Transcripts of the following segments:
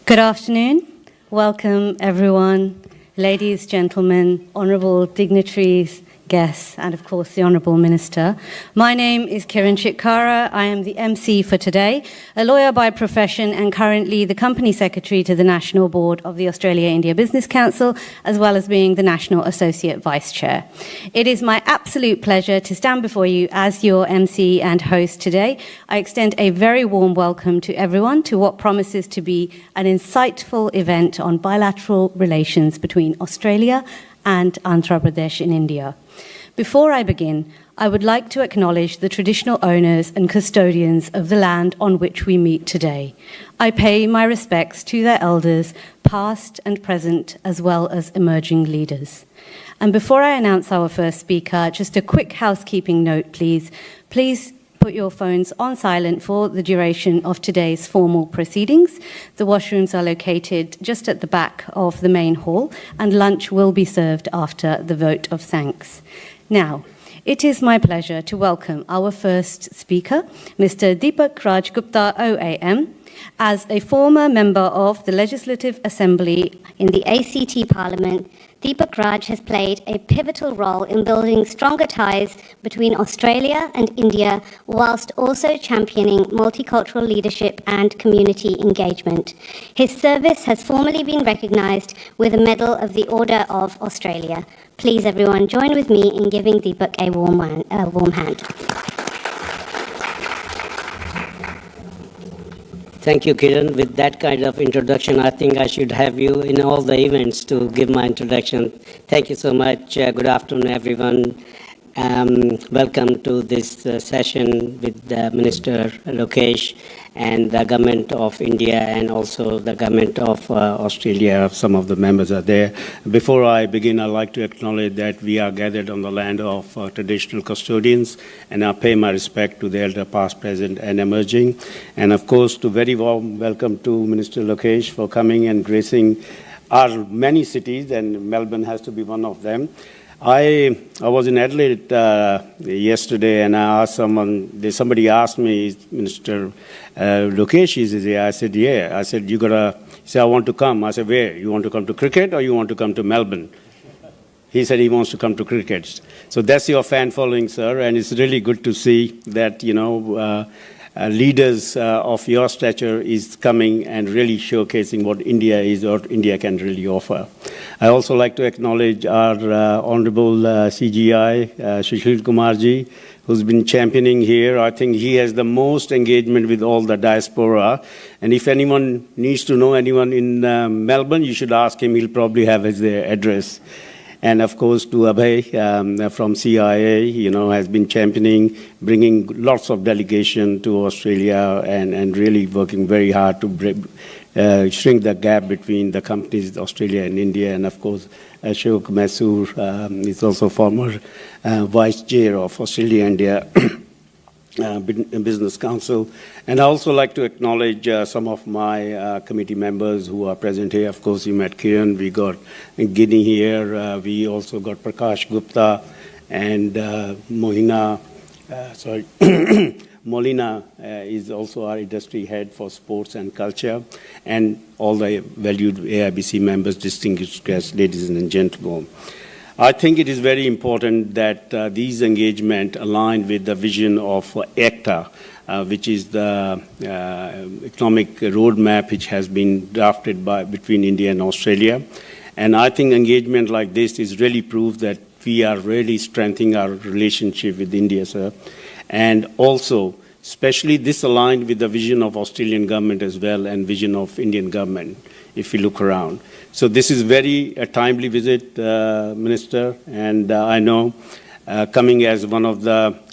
Good afternoon. Welcome, everyone, ladies, gentlemen, honourable dignitaries, guests, and of course the Honourable Minister. My name is Kiran Chitkara. I am the MC for today, a lawyer by profession and currently the Company Secretary to the National Board of the Australia-India Business Council, as well as being the National Associate Vice Chair. It is my absolute pleasure to stand before you as your MC and host today. I extend a very warm welcome to everyone to what promises to be an insightful event on bilateral relations between Australia and Andhra Pradesh in India. Before I begin, I would like to acknowledge the traditional owners and custodians of the land on which we meet today. I pay my respects to their elders, past and present, as well as emerging leaders. And before I announce our first speaker, just a quick housekeeping note, please. Please put your phones on silent for the duration of today's formal proceedings. The washrooms are located just at the back of the main hall, and lunch will be served after the vote of thanks. Now, it is my pleasure to welcome our first speaker, Mr. Deepak Raj Gupta, OAM. As a former member of the Legislative Assembly in the ACT Parliament, Deepak Raj has played a pivotal role in building stronger ties between Australia and India, whilst also championing multicultural leadership and community engagement. His service has formally been recognised with a Medal of the Order of Australia. Please, everyone, join with me in giving Deepak a warm hand. Thank you, Kiran. With that kind of introduction, I think I should have you in all the events to give my introduction. Thank you so much. Good afternoon, everyone. Welcome to this session with Minister Lokesh and the Government of India and also the Government of Australia. Some of the members are there. Before I begin, I'd like to acknowledge that we are gathered on the land of traditional custodians, and I pay my respect to the elder past, present, and emerging. And of course, to very warm welcome to Minister Lokesh for coming and gracing our many cities, and Melbourne has to be one of them. I was in Adelaide yesterday, and I asked somebody asked me, Minister Lokesh is here? I said, yeah. I said, he said, I want to come. I said, where? You want to come to cricket or you want to come to Melbourne? He said he wants to come to cricket. So that's your fan following, sir, and it's really good to see that, leaders of your stature is coming and really showcasing what India is or India can really offer. I also like to acknowledge our Honourable CGI, Sushil Kumarji, who's been championing here. I think he has the most engagement with all the diaspora. And if anyone needs to know anyone in Melbourne, you should ask him. He'll probably have his address. And of course, to Abhay from CIA, has been championing, bringing lots of delegation to Australia and really working very hard to shrink the gap between the companies, Australia and India. And of course, Ashok Masoor is also former Vice Chair of Australia-India Business Council. And I also like to acknowledge some of my committee members who are present here. Of course, you met Kiran, we got Giddy here, we also got Prakash Gupta and Molina is also our industry head for sports and culture, and all the valued AIBC members, distinguished guests, ladies and gentlemen. I think it is very important that these engagements align with the vision of ACTA, which is the economic roadmap which has been drafted between India and Australia. And I think engagement like this is really proof that we are really strengthening our relationship with India, sir. And also, especially this aligned with the vision of Australian government as well and vision of Indian government, if we look around. So this is a timely visit, Minister, and I know coming as one of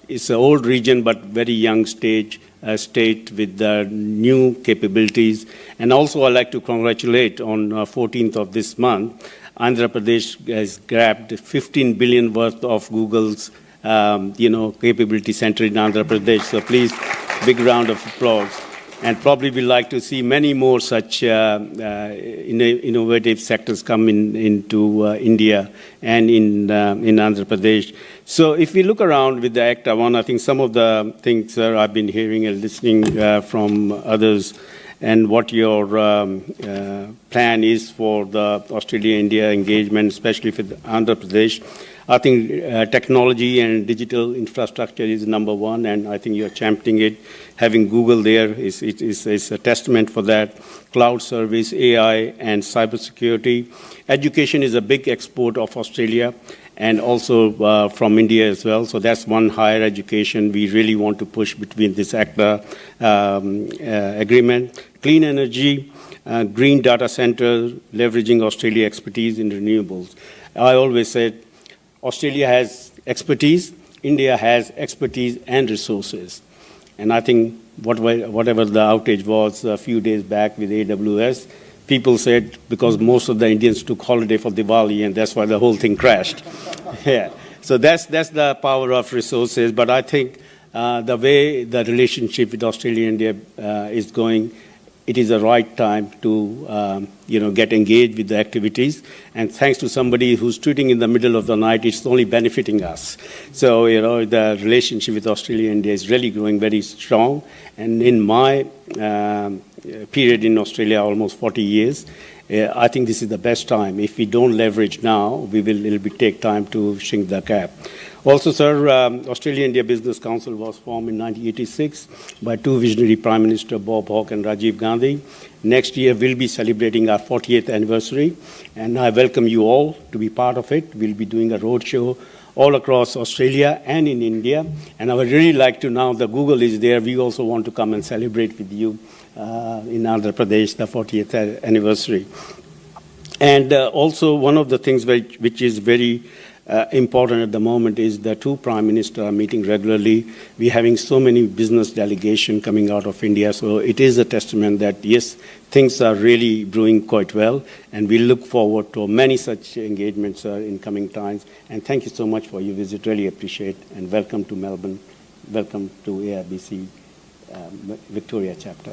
it's an old region but very young state with new capabilities. And also I'd like to congratulate on 14th of this month, Andhra Pradesh has grabbed 15 billion worth of Google's capability center in Andhra Pradesh. So please, big round of applause. and probably we'd like to see many more such innovative sectors come into India and in Andhra Pradesh. So if we look around with the Act I think some of the things I've been hearing and listening from others, and what your plan is for the Australia-India engagement, especially for Andhra Pradesh. I think technology and digital infrastructure is number one, and I think you're championing it. Having Google there is a testament for that. Cloud service, AI, and cybersecurity. Education is a big export of Australia, and also from India as well. So that's one higher education we really want to push between this ACTA agreement. Clean energy, green data center, leveraging Australia expertise in renewables. I always said Australia has expertise, India has expertise and resources. And I think whatever the outage was a few days back with AWS, people said because most of the Indians took holiday for Diwali, and that's why the whole thing crashed. Yeah. So that's the power of resources. But I think the way the relationship with Australia and India is going, it is the right time to get engaged with the activities. And thanks to somebody who's tweeting in the middle of the night, it's only benefiting us. So the relationship with Australia and India is really growing very strong. And in my period in Australia, almost 40 years, I think this is the best time. If we don't leverage now, it'll take time to shrink the gap. Also, sir, Australia-India Business Council was formed in 1986 by two visionary Prime Minister, Bob Hawke and Rajiv Gandhi. Next year, we'll be celebrating our 40th anniversary, and I welcome you all to be part of it. We'll be doing a roadshow all across Australia and in India, and I would really like to, now that Google is there, we also want to come and celebrate with you in Andhra Pradesh, the 40th anniversary. And also, one of the things which is very important at the moment is the two prime ministers are meeting regularly. We're having so many business delegations coming out of India, so it is a testament that, yes, things are really brewing quite well, and we look forward to many such engagements in coming times. And thank you so much for your visit. Really appreciate, and welcome to Melbourne. Welcome to AIBC Victoria chapter.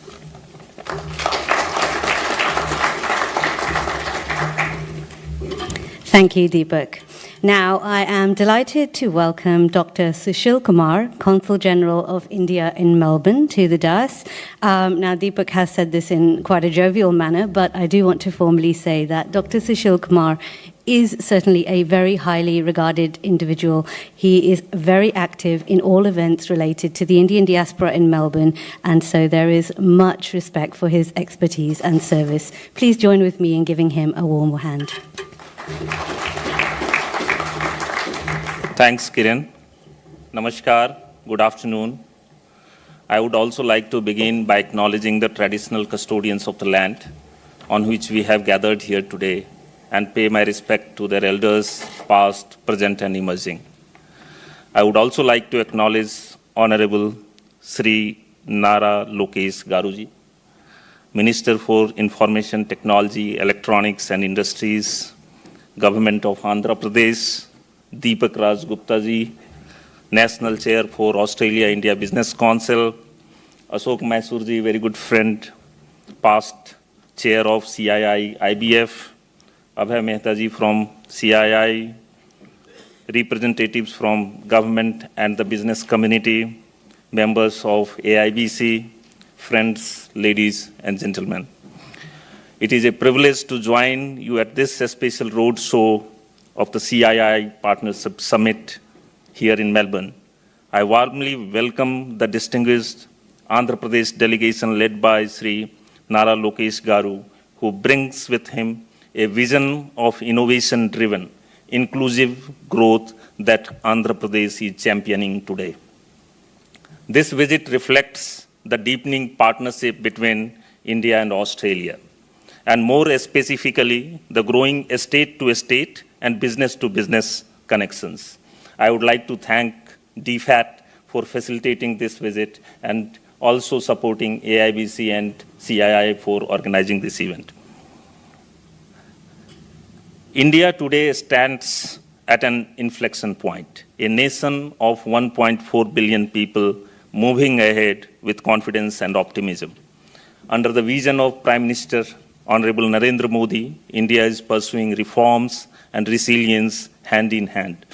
Thank you, Deepak. Now, I am delighted to welcome Dr. Sushil Kumar, Consul General of India in Melbourne, to the dais. Now, Deepak has said this in quite a jovial manner, but I do want to formally say that Dr. Sushil Kumar is certainly a very highly regarded individual. He is very active in all events related to the Indian diaspora in Melbourne, and so there is much respect for his expertise and service. Please join with me in giving him a warm hand. Thanks, Kiran. Namaskar. Good afternoon. I would also like to begin by acknowledging the traditional custodians of the land on which we have gathered here today and pay my respect to their elders, past, present, and emerging. I would also like to acknowledge Honorable Sri Nara Lokesh Garuji, Minister for Information Technology, Electronics and Industries, Government of Andhra Pradesh, Deepak Raj Gupta ji, National Chair for Australia-India Business Council, Ashok Mysore ji, very good friend, past Chair of CII IBF, Abhay Mehta ji from CII, representatives from government and the business community, members of AIBC, friends, ladies and gentlemen. It is a privilege to join you at this special roadshow of the CII Partnership Summit here in Melbourne. I warmly welcome the distinguished Andhra Pradesh delegation led by Sri Nara Lokesh Garu, who brings with him a vision of innovation-driven, inclusive growth that Andhra Pradesh is championing today. This visit reflects the deepening partnership between India and Australia, and more specifically, the growing state-to-state and business-to-business connections. I would like to thank DFAT for facilitating this visit and also supporting AIBC and CII for organizing this event. India today stands at an inflection point, a nation of 1.4 billion people moving ahead with confidence and optimism. Under the vision of Prime Minister Honorable Narendra Modi, India is pursuing reforms and resilience hand in hand.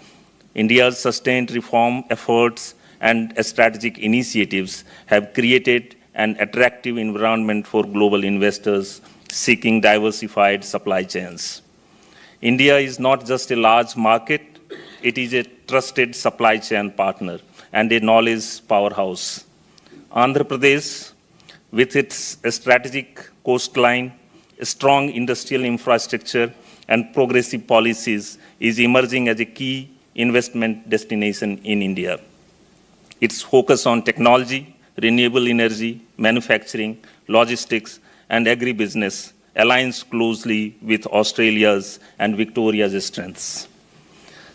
India's sustained reform efforts and strategic initiatives have created an attractive environment for global investors seeking diversified supply chains. India is not just a large market, it is a trusted supply chain partner and a knowledge powerhouse. Andhra Pradesh, with its strategic coastline, strong industrial infrastructure, and progressive policies, is emerging as a key investment destination in India. Its focus on technology, renewable energy, manufacturing, logistics, and agribusiness aligns closely with Australia's and Victoria's strengths.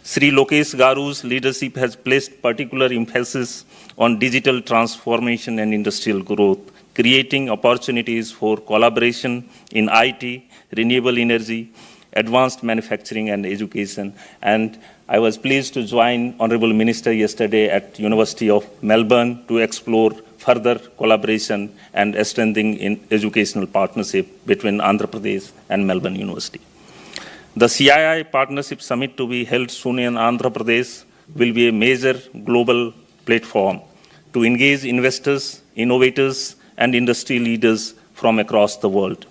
Sri Lokesh Garu's leadership has placed particular emphasis on digital transformation and industrial growth, creating opportunities for collaboration in IT, renewable energy, advanced manufacturing and education. And I was pleased to join Honorable Minister yesterday at University of Melbourne to explore further collaboration and strengthening in educational partnership between Andhra Pradesh and Melbourne University. The CII Partnership Summit to be held soon in Andhra Pradesh will be a major global platform to engage investors, innovators, and industry leaders from across the world.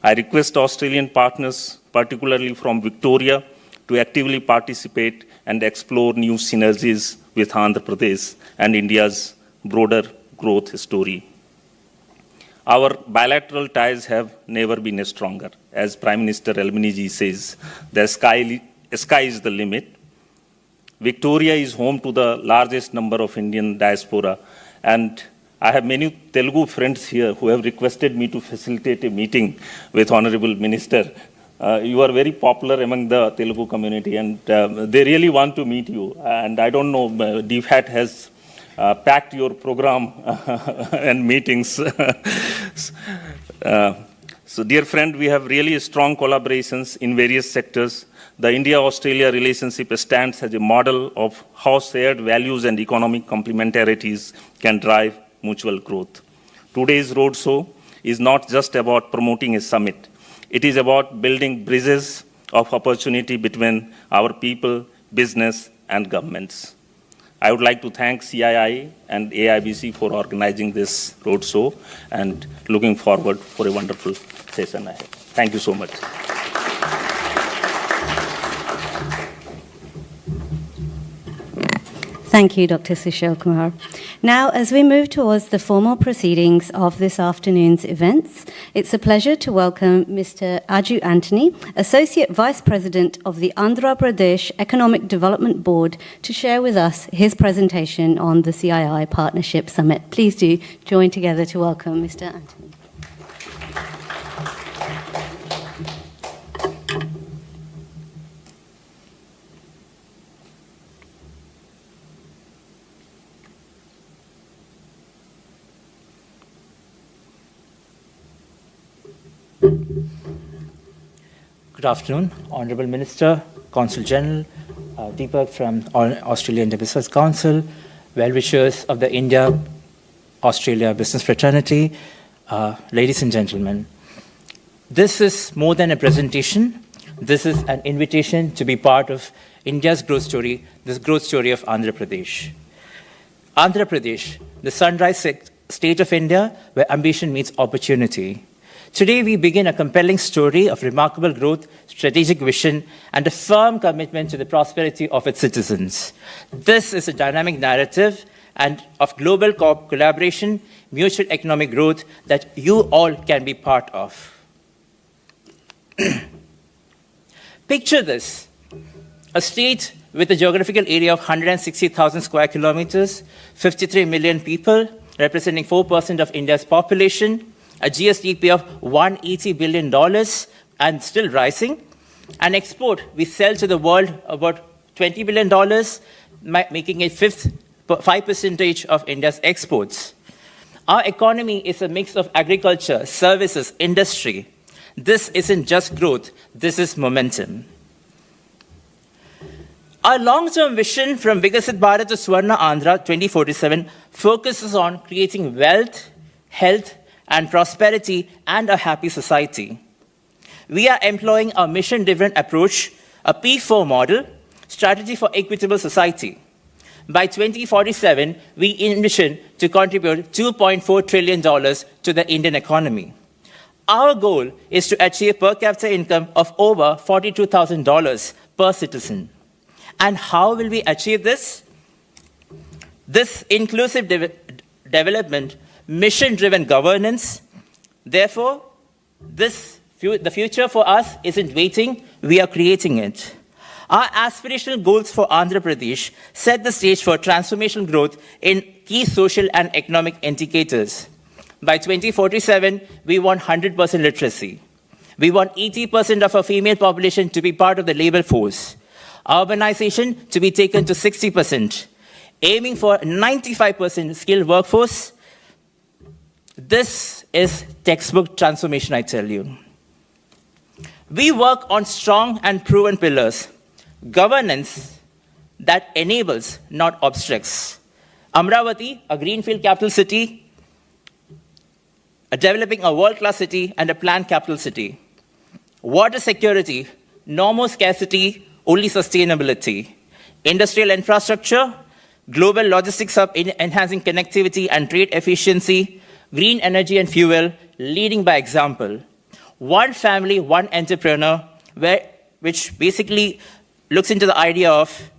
I request Australian partners, particularly from Victoria, to actively participate and explore new synergies with Andhra Pradesh and India's broader growth story. Our bilateral ties have never been stronger. As Prime Minister Albanese says, the sky is the limit. Victoria is home to the largest number of Indian diaspora, and I have many Telugu friends here who have requested me to facilitate a meeting with Honorable Minister. You are very popular among the Telugu community, and they really want to meet you. And I don't know, DFAT has packed your program and meetings. So, dear friend, we have really strong collaborations in various sectors. The India-Australia relationship stands as a model of how shared values and economic complementarities can drive mutual growth. Today's roadshow is not just about promoting a summit. It is about building bridges of opportunity between our people, business, and governments. I would like to thank CII and AIBC for organizing this roadshow and looking forward for a wonderful session ahead. Thank you so much. Thank you, Dr. Sushil Kumar. Now, as we move towards the formal proceedings of this afternoon's events, it's a pleasure to welcome Mr. Aju Anthony, Associate Vice President of the Andhra Pradesh Economic Development Board, to share with us his presentation on the CII Partnership Summit. Please do join together to welcome Mr. Anthony. Good afternoon, Honourable Minister, Consul General, Deepak from Australian Business Council, well-wishers of the India-Australia Business Fraternity, ladies and gentlemen. This is more than a presentation. This is an invitation to be part of India's growth story, this growth story of Andhra Pradesh. Andhra Pradesh, the sunrise state of India where ambition meets opportunity. Today, we begin a compelling story of remarkable growth, strategic vision, and a firm commitment to the prosperity of its citizens. This is a dynamic narrative and of global collaboration, mutual economic growth that you all can be part of. Picture this, a state with a geographical area of 160,000 square kilometers, 53 million people, representing 4% of India's population, a GSDP of $180 billion and still rising. An export, we sell to the world about $20 billion, making it 5% of India's exports. Our economy is a mix of agriculture, services, industry. This isn't just growth, this is momentum. Our long-term vision from Vikasit Bharat to Swarna Andhra 2047 focuses on creating wealth, health, and prosperity and a happy society. We are employing a mission-driven approach, a P4 model, strategy for equitable society. By 2047, we envision to contribute $2.4 trillion to the Indian economy. Our goal is to achieve per capita income of over $42,000 per citizen. And how will we achieve this? This inclusive development, mission-driven governance. Therefore, the future for us isn't waiting, we are creating it. Our aspirational goals for Andhra Pradesh set the stage for transformational growth in key social and economic indicators. By 2047, we want 100% literacy. We want 80% of our female population to be part of the labor force. Urbanization to be taken to 60%. Aiming for 95% skilled workforce. This is textbook transformation, I tell you. We work on strong and proven pillars. Governance that enables, not obstructs. Amravati, a greenfield capital city, developing a world-class city and a planned capital city. Water security, no more scarcity, only sustainability. Industrial infrastructure, global logistics hub enhancing connectivity and trade efficiency. Green energy and fuel, leading by example. One family, one entrepreneur, which basically looks into the idea of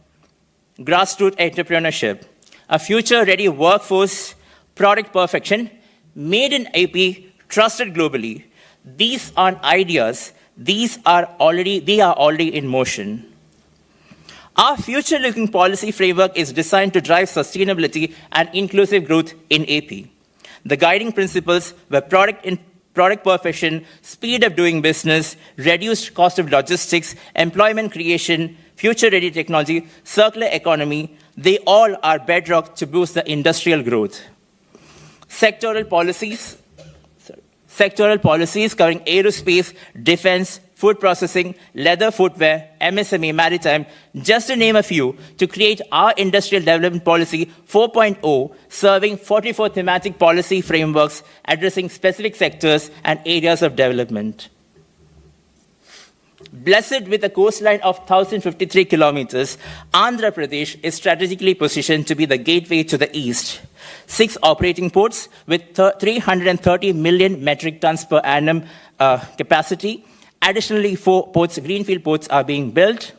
grassroots entrepreneurship, a future-ready workforce, product perfection, made in AP, trusted globally. These aren't ideas. They are already in motion. Our future-looking policy framework is designed to drive sustainability and inclusive growth in AP. The guiding principles were product perfection, speed of doing business, reduced cost of logistics, employment creation, future-ready technology, circular economy. They all are bedrock to boost the industrial growth. Sectoral policies covering aerospace, defense, food processing, leather footwear, MSME, maritime, just to name a few, to create our Industrial Development Policy 4.0, serving 44 thematic policy frameworks addressing specific sectors and areas of development. Blessed with a coastline of 1,053 kilometers, Andhra Pradesh is strategically positioned to be the gateway to the east. 6 operating ports with 330 million metric tons per annum capacity. Additionally, 4 ports, greenfield ports, are being built.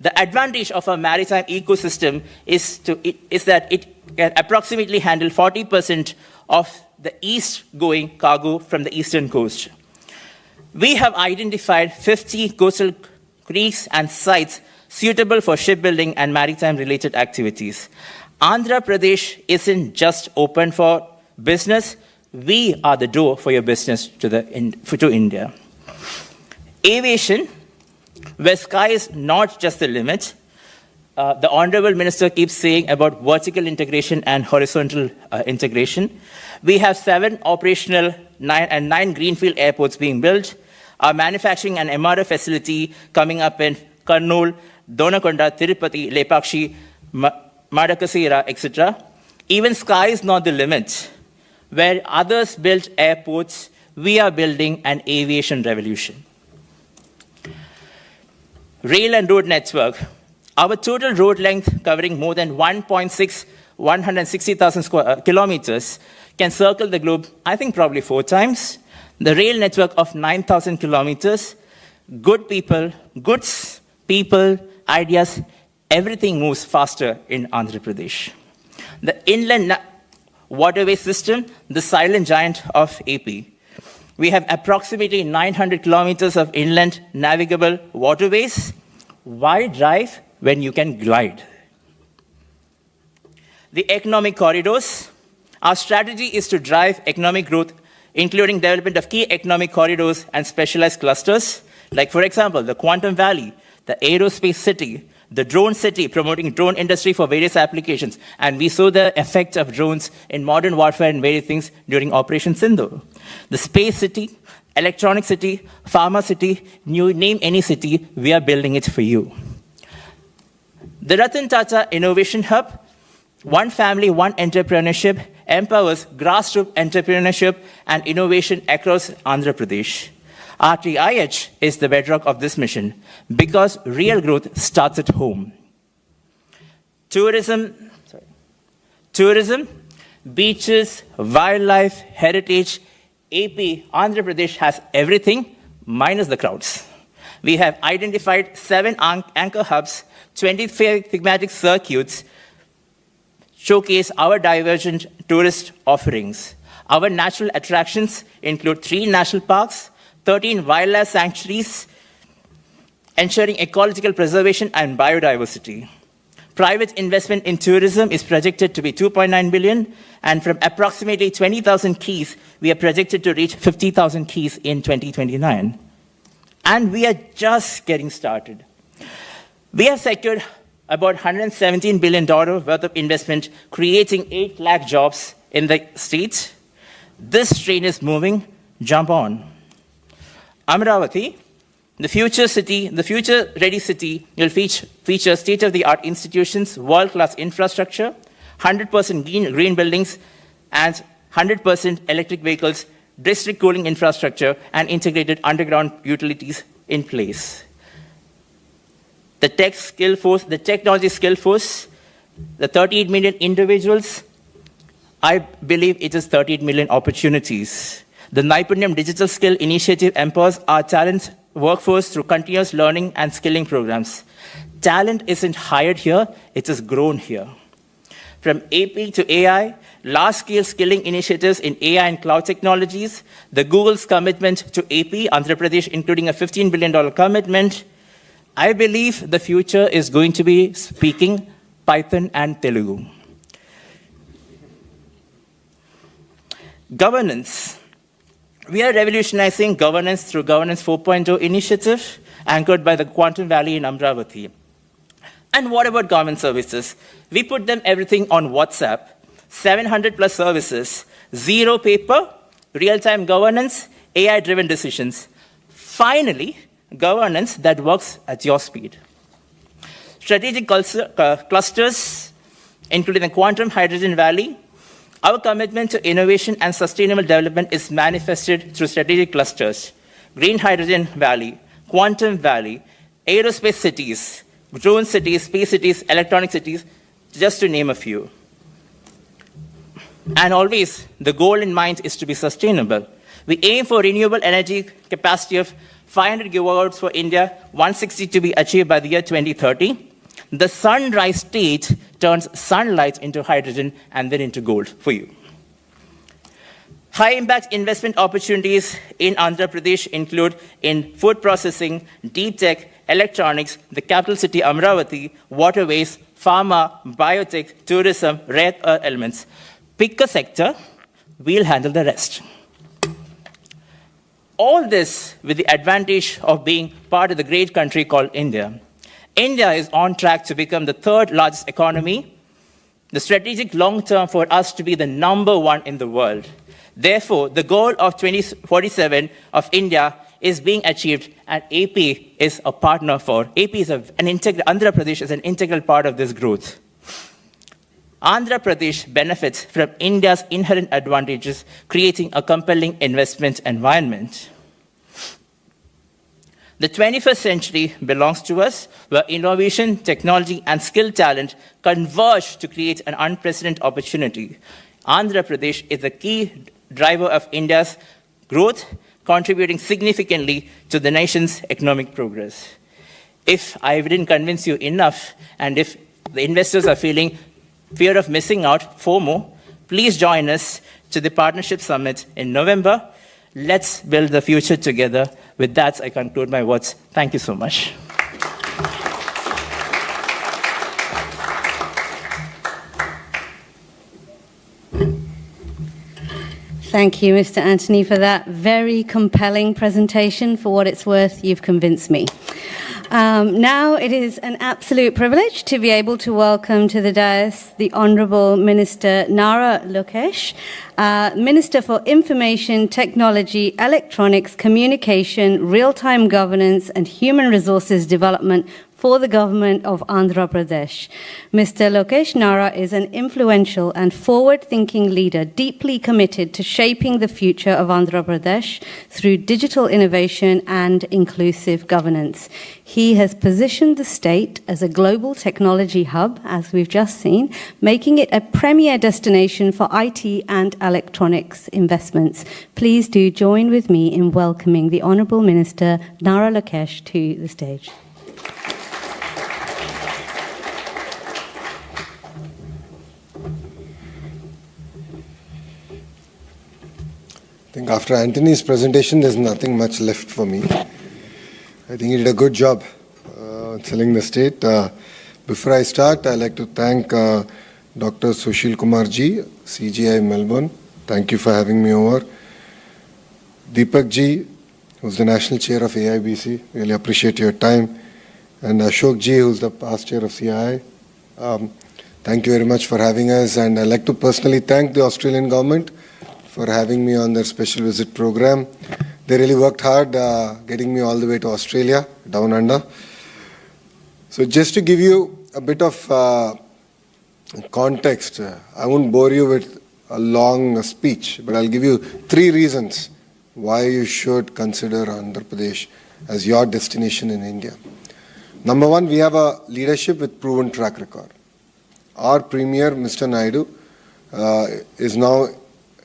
The advantage of a maritime ecosystem is that it can approximately handle 40% of the east-going cargo from the eastern coast. We have identified 50 coastal creeks and sites suitable for shipbuilding and maritime-related activities. Andhra Pradesh isn't just open for business. We are the door for your business to India. Aviation, where sky is not just the limit. The Honorable Minister keeps saying about vertical integration and horizontal integration. We have 7 operational and 9 greenfield airports being built. Our manufacturing and MRO facility coming up in Kurnool, Donakonda, Tirupati, Lepakshi, Madakasira, etc. Even sky is not the limit. Where others built airports, we are building an aviation revolution. Rail and road network. Our total road length, covering more than 160,000 kilometers, can circle the globe, I think probably 4 times. The rail network of 9,000 kilometers. Good people, goods, people, ideas, everything moves faster in Andhra Pradesh. The inland waterway system, the silent giant of AP. We have approximately 900 kilometers of inland navigable waterways. Why drive when you can glide? The economic corridors. Our strategy is to drive economic growth, including development of key economic corridors and specialized clusters, like, for example, the Quantum Valley, the Aerospace City, the Drone City, promoting drone industry for various applications. And we saw the effect of drones in modern warfare and various things during Operation Sindhu. The Space City, Electronic City, Pharma City, you name any city, we are building it for you. The Ratan Tata Innovation Hub, one family, one entrepreneurship, empowers grassroots entrepreneurship and innovation across Andhra Pradesh. RTIH is the bedrock of this mission because real growth starts at home. Tourism, beaches, wildlife, heritage. AP, Andhra Pradesh has everything minus the crowds. We have identified 7 anchor hubs, 25 thematic circuits, showcase our divergent tourist offerings. Our natural attractions include 3 national parks, 13 wildlife sanctuaries, ensuring ecological preservation and biodiversity. Private investment in tourism is projected to be 2.9 billion, and from approximately 20,000 keys, we are projected to reach 50,000 keys in 2029. And we are just getting started. We have secured about $117 billion worth of investment, creating 8 lakh jobs in the state. This train is moving, jump on. Amravati, the future-ready city will feature state-of-the-art institutions, world-class infrastructure, 100% green buildings, and 100% electric vehicles, district cooling infrastructure, and integrated underground utilities in place. The technology skill force, the 38 million individuals, I believe it is 38 million opportunities. The Naipunyam Digital Skill Initiative empowers our talent workforce through continuous learning and skilling programs. Talent isn't hired here, it is grown here. From AP to AI, large-scale skilling initiatives in AI and cloud technologies, the Google's commitment to AP, Andhra Pradesh, including a $15 billion commitment. I believe the future is going to be speaking Python and Telugu. Governance. We are revolutionizing governance through Governance 4.0 initiative anchored by the Quantum Valley in Amravati. And what about government services? We put them everything on WhatsApp, 700 plus services, 0 paper, real-time governance, AI-driven decisions. Finally, governance that works at your speed. Strategic clusters, including the Quantum Hydrogen Valley. Our commitment to innovation and sustainable development is manifested through strategic clusters. Green Hydrogen Valley, Quantum Valley, aerospace cities, drone cities, space cities, electronic cities, just to name a few. And always, the goal in mind is to be sustainable. We aim for renewable energy capacity of 500 gigawatts for India, 160 to be achieved by the year 2030. The sunrise state turns sunlight into hydrogen and then into gold for you. High-impact investment opportunities in Andhra Pradesh include in food processing, deep tech, electronics, the capital city Amravati, waterways, pharma, biotech, tourism, rare earth elements. Pick a sector, we'll handle the rest. All this with the advantage of being part of the great country called India. India is on track to become the 3rd largest economy, the strategic long term for us to be the #1 in the world. Therefore, the goal of 2047 of India is being achieved, and AP is a partner for. AP is Andhra Pradesh is an integral part of this growth. Andhra Pradesh benefits from India's inherent advantages, creating a compelling investment environment. The 21st century belongs to us, where innovation, technology, and skilled talent converge to create an unprecedented opportunity. Andhra Pradesh is a key driver of India's growth, contributing significantly to the nation's economic progress. If I didn't convince you enough, and if the investors are feeling fear of missing out, FOMO, please join us to the Partnership Summit in November. Let's build the future together. With that, I conclude my words. Thank you so much. Thank you, Mr. Anthony, for that very compelling presentation. For what it's worth, you've convinced me. Now it is an absolute privilege to be able to welcome to the dais the Honourable Minister Nara Lokesh, Minister for Information, Technology, Electronics, Communication, Real-Time Governance and Human Resources Development for the government of Andhra Pradesh. Mr. Lokesh Nara is an influential and forward-thinking leader deeply committed to shaping the future of Andhra Pradesh through digital innovation and inclusive governance. He has positioned the state as a global technology hub, as we've just seen, making it a premier destination for IT and electronics investments. Please do join with me in welcoming the Honourable Minister Nara Lokesh to the stage. I think after Anthony's presentation, there's nothing much left for me. I think he did a good job selling the state. Before I start, I'd like to thank Dr. Sushil Kumar ji, CGI Melbourne. Thank you for having me over. Deepak ji, who's the National Chair of AIBC. Really appreciate your time. And Ashok ji, who's the past Chair of CII. Thank you very much for having us. And I'd like to personally thank the Australian government for having me on their special visit program. They really worked hard getting me all the way to Australia, down under. So just to give you a bit of context, I won't bore you with a long speech, but I'll give you 3 reasons why you should consider Andhra Pradesh as your destination in India. Number 1, we have a leadership with proven track record. Our Premier, Mr. Naidu, is now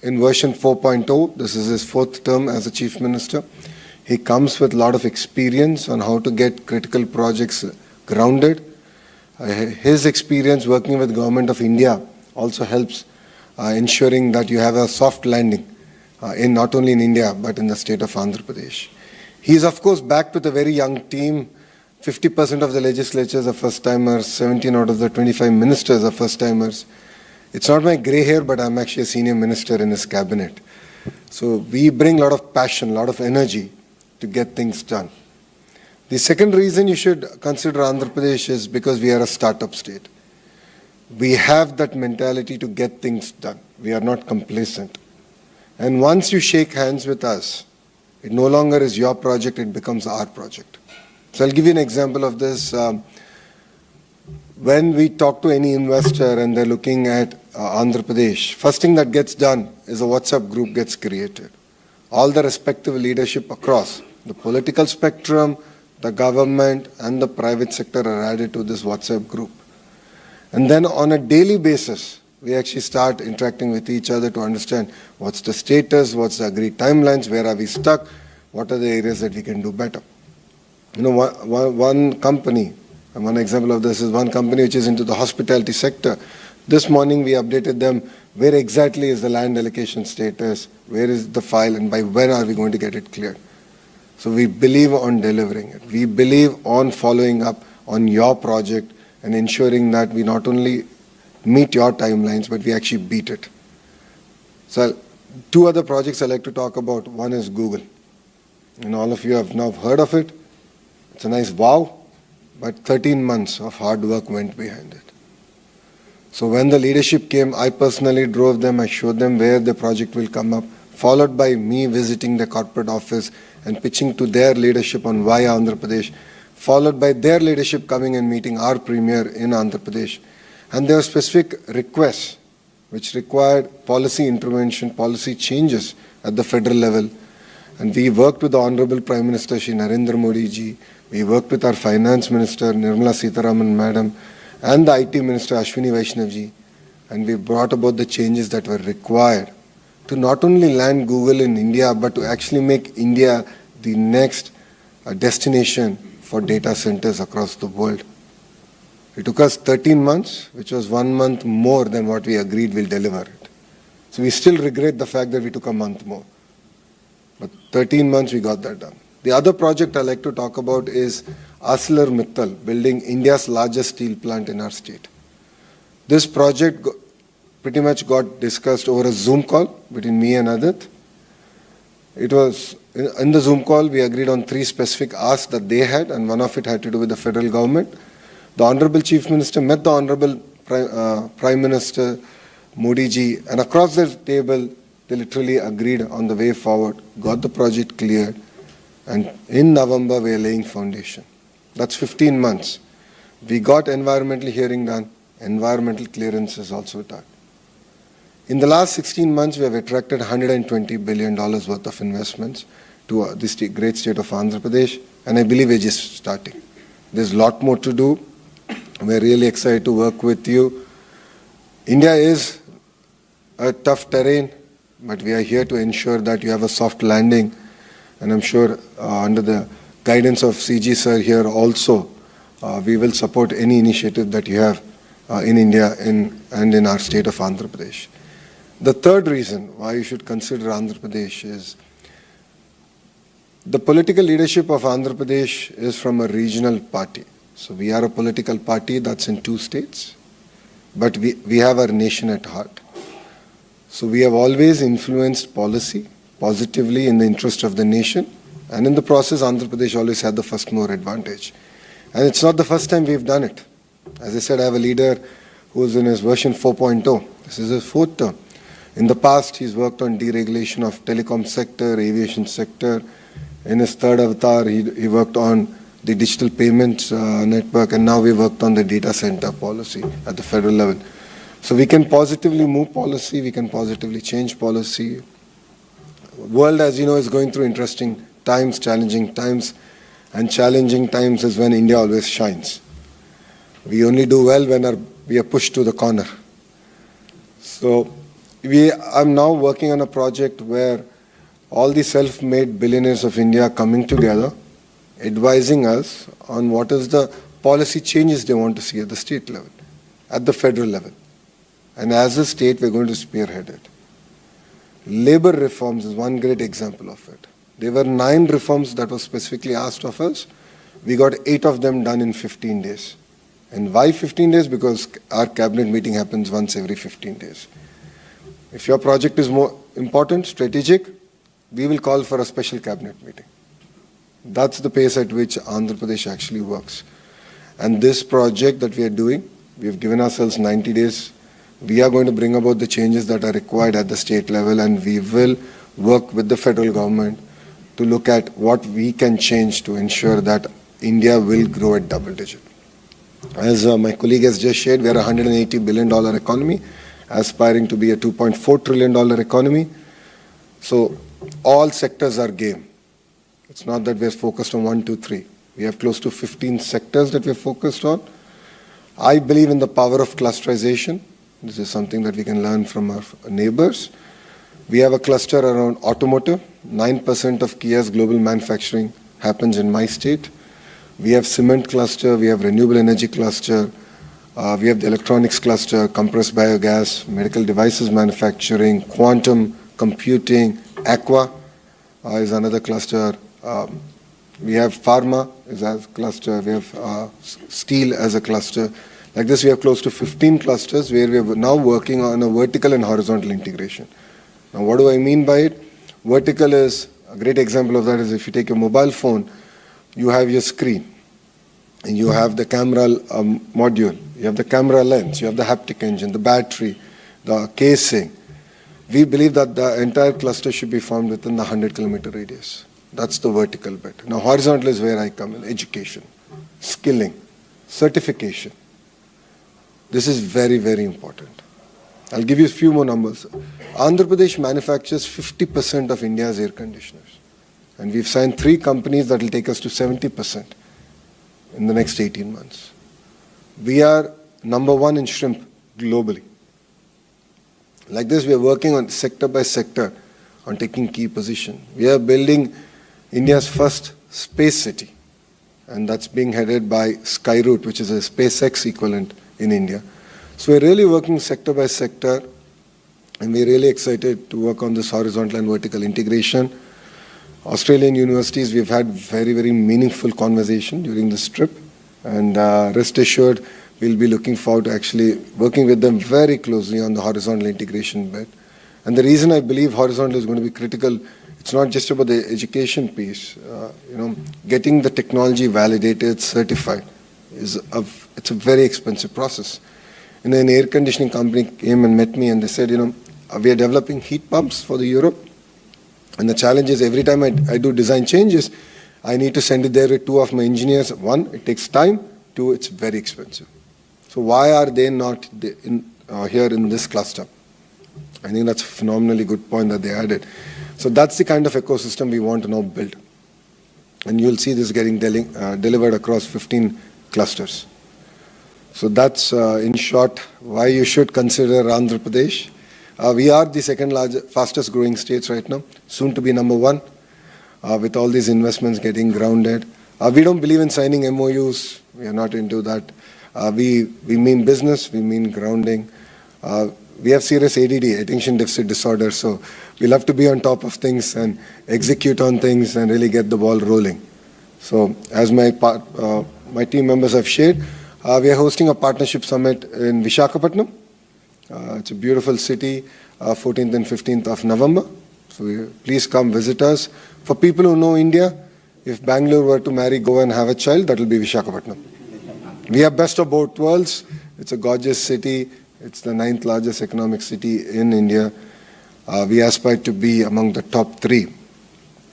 in version 4.0. This is his 4th term as a Chief Minister. He comes with a lot of experience on how to get critical projects grounded. His experience working with Government of India also helps ensuring that you have a soft landing in not only in India but in the state of Andhra Pradesh. He is of course backed with a very young team. 50% of the legislatures are first-timers, 17 out of the 25 ministers are first-timers. It's not my grey hair, but I'm actually a senior minister in his cabinet. So we bring a lot of passion, a lot of energy to get things done. The second reason you should consider Andhra Pradesh is because we are a startup state. We have that mentality to get things done. We are not complacent. And once you shake hands with us, it no longer is your project, it becomes our project. So I'll give you an example of this. When we talk to any investor and they're looking at Andhra Pradesh, first thing that gets done is a WhatsApp group gets created. All the respective leadership across the political spectrum, the government and the private sector are added to this WhatsApp group. And then on a daily basis, we actually start interacting with each other to understand what's the status, what's the agreed timelines, where are we stuck, what are the areas that we can do better. You know, one company, and one example of this is one company which is into the hospitality sector. This morning we updated them where exactly is the land allocation status, where is the file, and by when are we going to get it cleared. So we believe on delivering it. We believe on following up on your project and ensuring that we not only meet your timelines, but we actually beat it. So 2 other projects I'd like to talk about. One is Google. And all of you have now heard of it. It's a nice wow, but 13 months of hard work went behind it. So when the leadership came, I personally drove them, I showed them where the project will come up, followed by me visiting the corporate office and pitching to their leadership on why Andhra Pradesh, followed by their leadership coming and meeting our Premier in Andhra Pradesh. And there were specific requests which required policy intervention, policy changes at the federal level. And we worked with the Honorable Prime Minister Shri Narendra Modi ji, we worked with our Finance Minister Nirmala Sitharaman Madam and the IT Minister Ashwini Vaishnav ji, and we brought about the changes that were required to not only land Google in India, but to actually make India the next destination for data centers across the world. It took us 13 months, which was 1 month more than what we agreed we'll deliver it. So we still regret the fact that we took a month more. But 13 months we got that done. The other project I'd like to talk about is ArcelorMittal, building India's largest steel plant in our state. This project pretty much got discussed over a Zoom call between me and Adit. It was, in the Zoom call, we agreed on 3 specific asks that they had, and one of it had to do with the federal government. The Honorable Chief Minister met the Honorable Prime Minister Modi ji, and across the table, they literally agreed on the way forward, got the project cleared, and in November, we are laying foundation. That's 15 months. We got environmental hearing done. Environmental clearance is also done. In the last 16 months, we have attracted $120 billion worth of investments to this great state of Andhra Pradesh, and I believe we're just starting. There's a lot more to do. We're really excited to work with you. India is a tough terrain, but we are here to ensure that you have a soft landing, and I'm sure under the guidance of CG sir here also, we will support any initiative that you have in India and in our state of Andhra Pradesh. The third reason why you should consider Andhra Pradesh is the political leadership of Andhra Pradesh is from a regional party. So we are a political party that's in 2 states, but we have our nation at heart. So we have always influenced policy positively in the interest of the nation, and in the process, Andhra Pradesh always had the first mover advantage. And it's not the first time we've done it. As I said, I have a leader who's in his version 4.0. This is his 4th term. In the past, he's worked on deregulation of telecom sector, aviation sector. In his 3rd avatar, he worked on the digital payments network, and now we worked on the data center policy at the federal level. So we can positively move policy, we can positively change policy. The world, as you know, is going through interesting times, challenging times, and challenging times is when India always shines. We only do well when we are pushed to the corner. So I'm now working on a project where all the self-made billionaires of India are coming together, advising us on what is the policy changes they want to see at the state level, at the federal level. And as a state, we're going to spearhead it. Labor reforms is one great example of it. There were 9 reforms that were specifically asked of us. We got 8 of them done in 15 days. And why 15 days? Because our cabinet meeting happens once every 15 days. If your project is more important, strategic, we will call for a special cabinet meeting. That's the pace at which Andhra Pradesh actually works. And this project that we are doing, we have given ourselves 90 days. We are going to bring about the changes that are required at the state level, and we will work with the federal government to look at what we can change to ensure that India will grow at double digit. As my colleague has just shared, we are a $180 billion economy, aspiring to be a $2.4 trillion economy. So all sectors are game. It's not that we're focused on 1, 2, 3. We have close to 15 sectors that we're focused on. I believe in the power of clusterization. This is something that we can learn from our neighbors. We have a cluster around automotive. 9% of Kia's global manufacturing happens in my state. We have cement cluster, we have renewable energy cluster, we have the electronics cluster, compressed biogas, medical devices manufacturing, quantum computing, aqua is another cluster. We have pharma as a cluster, we have steel as a cluster. Like this, we have close to 15 clusters where we are now working on a vertical and horizontal integration. Now, what do I mean by it? Vertical is, a great example of that is if you take a mobile phone, you have your screen, and you have the camera module, you have the camera lens, you have the haptic engine, the battery, the casing. We believe that the entire cluster should be formed within the 100-kilometer radius. That's the vertical bit. Now, horizontal is where I come in, education, skilling, certification. This is very, very important. I'll give you a few more numbers. Andhra Pradesh manufactures 50% of India's air conditioners. And we've signed 3 companies that will take us to 70% in the next 18 months. We are number 1 in shrimp globally. Like this, we are working on sector by sector on taking key position. We are building India's first space city, and that's being headed by Skyroot, which is a SpaceX equivalent in India. So we're really working sector by sector, and we're really excited to work on this horizontal and vertical integration. Australian universities, we've had very, very meaningful conversation during this trip, and rest assured, we'll be looking forward to actually working with them very closely on the horizontal integration bit. And the reason I believe horizontal is going to be critical, it's not just about the education piece. Getting the technology validated, certified, it's a very expensive process. An air conditioning company came and met me, and they said, we are developing heat pumps for the Europe. And the challenge is every time I do design changes, I need to send it there with 2 of my engineers. 1, it takes time. Two, it's very expensive. So why are they not here in this cluster? I think that's a phenomenally good point that they added. So that's the kind of ecosystem we want to now build. And you'll see this getting delivered across 15 clusters. So that's, in short, why you should consider Andhra Pradesh. We are the second largest, fastest growing states right now, soon to be number one, with all these investments getting grounded. We don't believe in signing MOUs. We are not into that. We mean business, we mean grounding. We have serious ADD, attention deficit disorder, so we love to be on top of things and execute on things and really get the ball rolling. So as my team members have shared, we are hosting a partnership summit in Visakhapatnam. It's a beautiful city, 14th and 15th of November. So please come visit us. For people who know India, if Bangalore were to marry Goa and have a child, that will be Visakhapatnam. We have best of both worlds. It's a gorgeous city. It's the 9th largest economic city in India. We aspire to be among the top 3.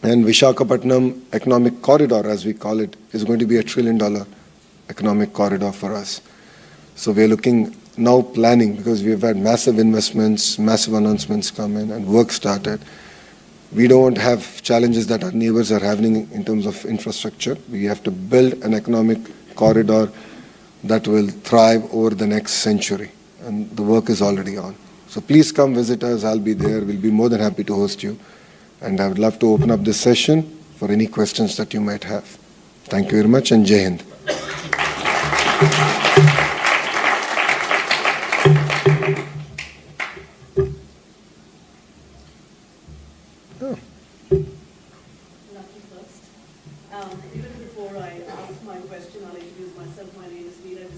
And Visakhapatnam Economic Corridor, as we call it, is going to be $1 trillion economic corridor for us. So we're looking now planning, because we've had massive investments, massive announcements come in and work started. We don't have challenges that our neighbors are having in terms of infrastructure. We have to build an economic corridor that will thrive over the next century. And the work is already on. So please come visit us. I'll be there. We'll be more than happy to host you. And I would love to open up this session for any questions that you might have. Thank you very much, and Jai Hind. Even before I ask my question, I'll introduce myself. My name is Desam.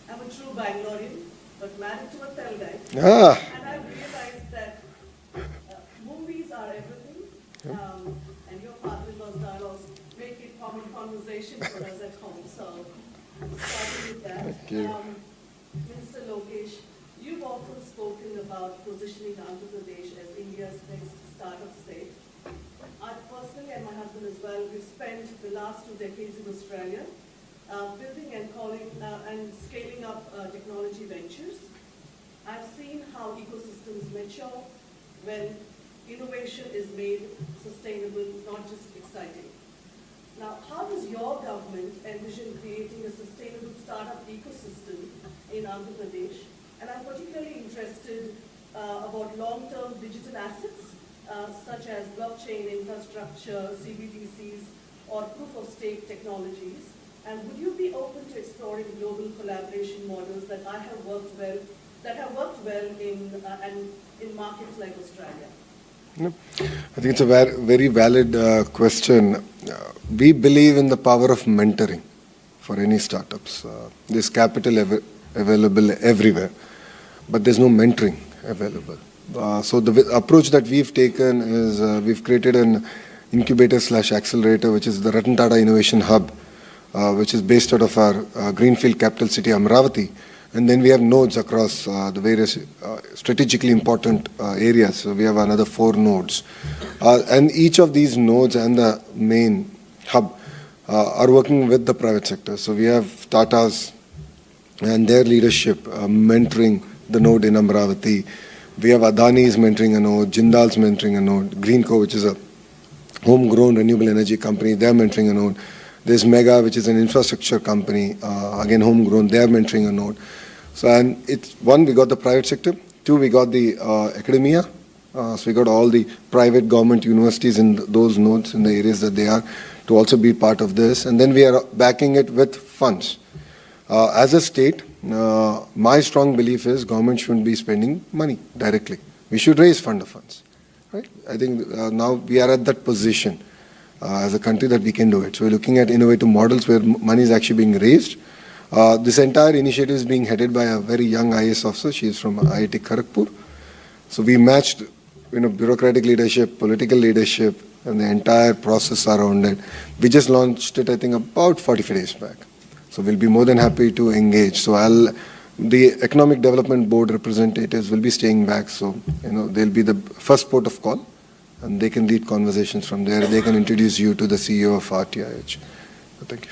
I'm a true Bangalorean, but married to a Telugu. And I've realized that movies are everything, and your father-in-law's dialogues make it common conversation for us at home. So, starting with that, Thank you. Mr. Lokesh, you've often spoken about positioning Andhra Pradesh as India's next startup state. I personally, and my husband as well, we've spent the last 2 decades in Australia building and scaling up technology ventures. I've seen how ecosystems mature when innovation is made sustainable, not just exciting. Now, how does your government envision creating a sustainable startup ecosystem in Andhra Pradesh? And I'm particularly interested about long-term digital assets, such as blockchain infrastructure, CBDCs, or proof-of-stake technologies. And would you be open to exploring global collaboration models that have worked well in markets like Australia? I think it's a very valid question. We believe in the power of mentoring for any startups. There's capital available everywhere, but there's no mentoring available. So the approach that we've taken is we've created an incubator/accelerator, which is the Ratan Tata Innovation Hub, which is based out of our greenfield capital city, Amravati. And then we have nodes across the various strategically important areas. So we have another 4 nodes. And each of these nodes and the main hub are working with the private sector. So we have Tata's and their leadership mentoring the node in Amravati. We have Adani's mentoring a node, Jindal's mentoring a node, Greenco, which is a homegrown renewable energy company, they're mentoring a node. There's Mega, which is an infrastructure company, again homegrown, they're mentoring a node. So, and it's one, we got the private sector. 2, we got the academia. So we got all the private government universities in those nodes in the areas that they are to also be part of this. And then we are backing it with funds. As a state, my strong belief is government shouldn't be spending money directly. We should raise fund of funds. Right? I think now we are at that position as a country that we can do it. So we're looking at innovative models where money is actually being raised. This entire initiative is being headed by a very young IAS officer. She is from IIT Kharagpur. So we matched, bureaucratic leadership, political leadership, and the entire process around it. We just launched it, I think, about 45 days back. So we'll be more than happy to engage. So the Economic Development Board representatives will be staying back. So, they'll be the first port of call, and they can lead conversations from there. They can introduce you to the CEO of RTIH. Thank you.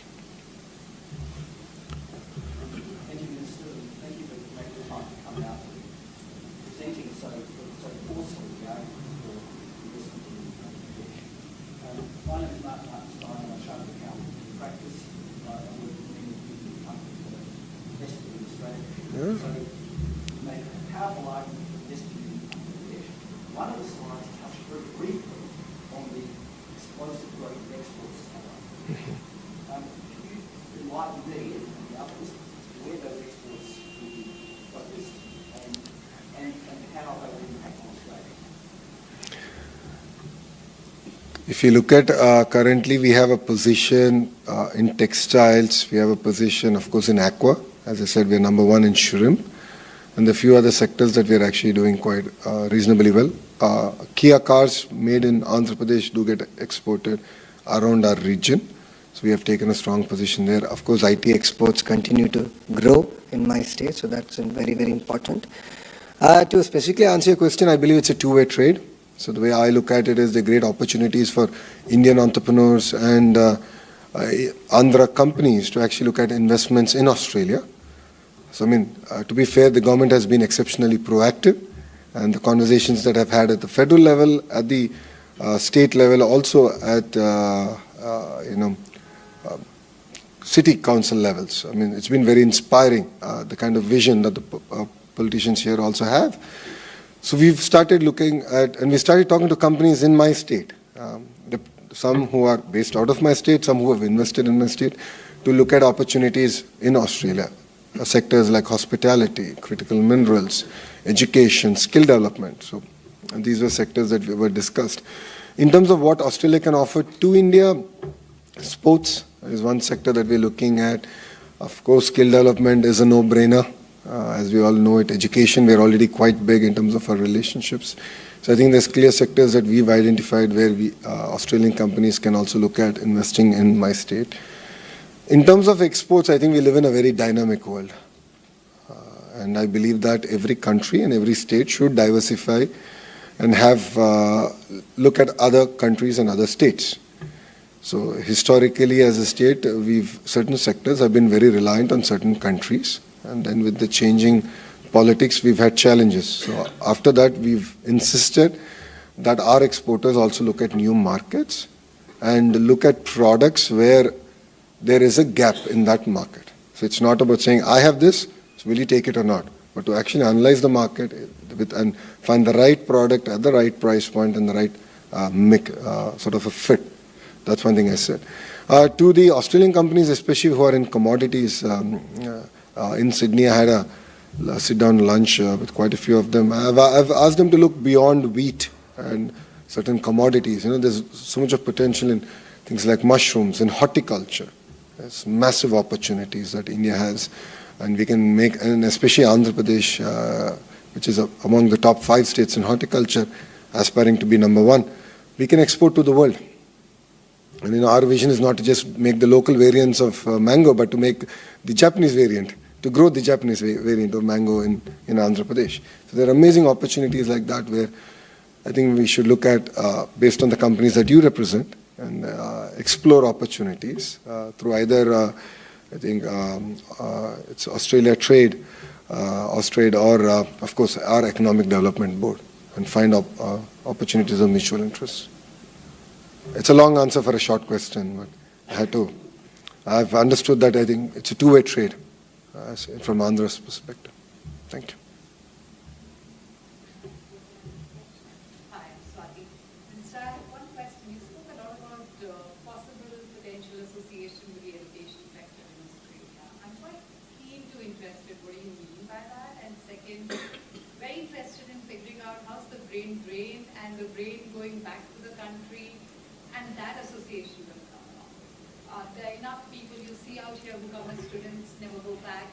My name is Martin Stein, I'm a chartered accountant in practice. I work with many different companies that are invested in Australia. Yeah. So you make a powerful argument for investing in Bangladesh. One of the slides touched very briefly on the explosive growth of exports. Can you enlighten me and the others where those exports will be focused and how they will impact on Australia? If you look at currently, we have a position in textiles, we have a position, of course, in aqua. As I said, we're number one in shrimp, and the few other sectors that we're actually doing quite reasonably well. Kia cars made in Andhra Pradesh do get exported around our region, so we have taken a strong position there. Of course, IT exports continue to grow in my state, so that's very, very important. To specifically answer your question, I believe it's a two-way trade. So the way I look at it is the great opportunities for Indian entrepreneurs and Andhra companies to actually look at investments in Australia. So I mean, to be fair, the government has been exceptionally proactive, and the conversations that I've had at the federal level, at the state level, also at city council levels. I mean, it's been very inspiring, the kind of vision that the politicians here also have. So we've started looking at, and we started talking to companies in my state, some who are based out of my state, some who have invested in my state, to look at opportunities in Australia. Sectors like hospitality, critical minerals, education, skill development. So these were sectors that were discussed. In terms of what Australia can offer to India, sports is one sector that we're looking at. Of course, skill development is a no-brainer. As we all know it, education, we're already quite big in terms of our relationships. So I think there's clear sectors that we've identified where Australian companies can also look at investing in my state. In terms of exports, I think we live in a very dynamic world. And I believe that every country and every state should diversify and have look at other countries and other states. So historically, as a state, certain sectors have been very reliant on certain countries. And then with the changing politics, we've had challenges. So after that, we've insisted that our exporters also look at new markets and look at products where there is a gap in that market. So it's not about saying, I have this, so will you take it or not? But to actually analyze the market and find the right product at the right price point and the right sort of a fit. That's one thing I said. To the Australian companies, especially who are in commodities, in Sydney, I had a sit-down lunch with quite a few of them. I've asked them to look beyond wheat and certain commodities. There's so much of potential in things like mushrooms and horticulture. There's massive opportunities that India has, and we can make, and especially Andhra Pradesh, which is among the top 5 states in horticulture, aspiring to be number 1. We can export to the world. And our vision is not to just make the local variants of mango, but to make the Japanese variant, to grow the Japanese variant of mango in Andhra Pradesh. So there are amazing opportunities like that where I think we should look at, based on the companies that you represent, and explore opportunities through either, I think, it's Australia Trade, Austrade, or of course our Economic Development Board, and find opportunities of mutual interest. It's a long answer for a short question, but I've understood that I think it's a two-way trade from Andhra's perspective. Thank you. Hi, I'm Swati. Minister, I have one question. You spoke a lot about possible potential association with the education sector in Australia. I'm quite keen to interested what do you mean by that? And second, very interested in figuring out how's the brain drain and the brain going back to the country and that association will come along. Are there enough people you see out here who come as students, never go back,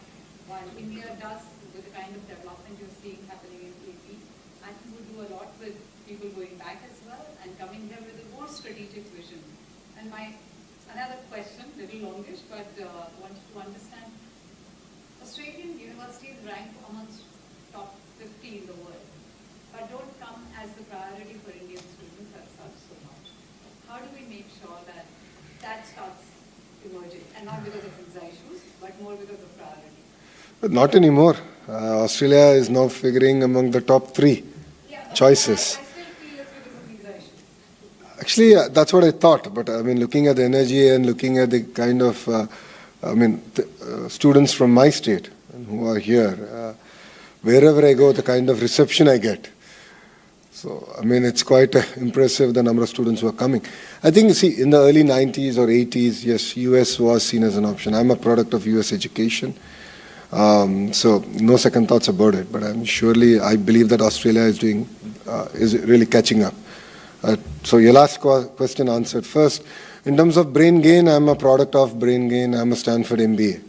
while India does with the kind of development you're seeing happening in AP? I think we'll do a lot with people going back as well and coming here with a more strategic vision. And my another question, little longish, but wanted to understand, Australian universities rank amongst top 50 in the world, but don't come as the priority for Indian students as such so much. How do we make sure that that starts emerging, and not because of visa issues, but more because of priority? But not anymore. Australia is now figuring among the top 3 choices. I still feel it's because of visa issues. Actually, that's what I thought. But I mean, looking at the energy and looking at the kind of, students from my state who are here, wherever I go, the kind of reception I get. So, I mean, it's quite impressive the number of students who are coming. I think, see, in the early 90s or 80s, yes, US was seen as an option. I'm a product of US education. So no second thoughts about it. But I believe that Australia is really catching up. So your last question answered first. In terms of brain gain, I'm a product of brain gain. I'm a Stanford MBA.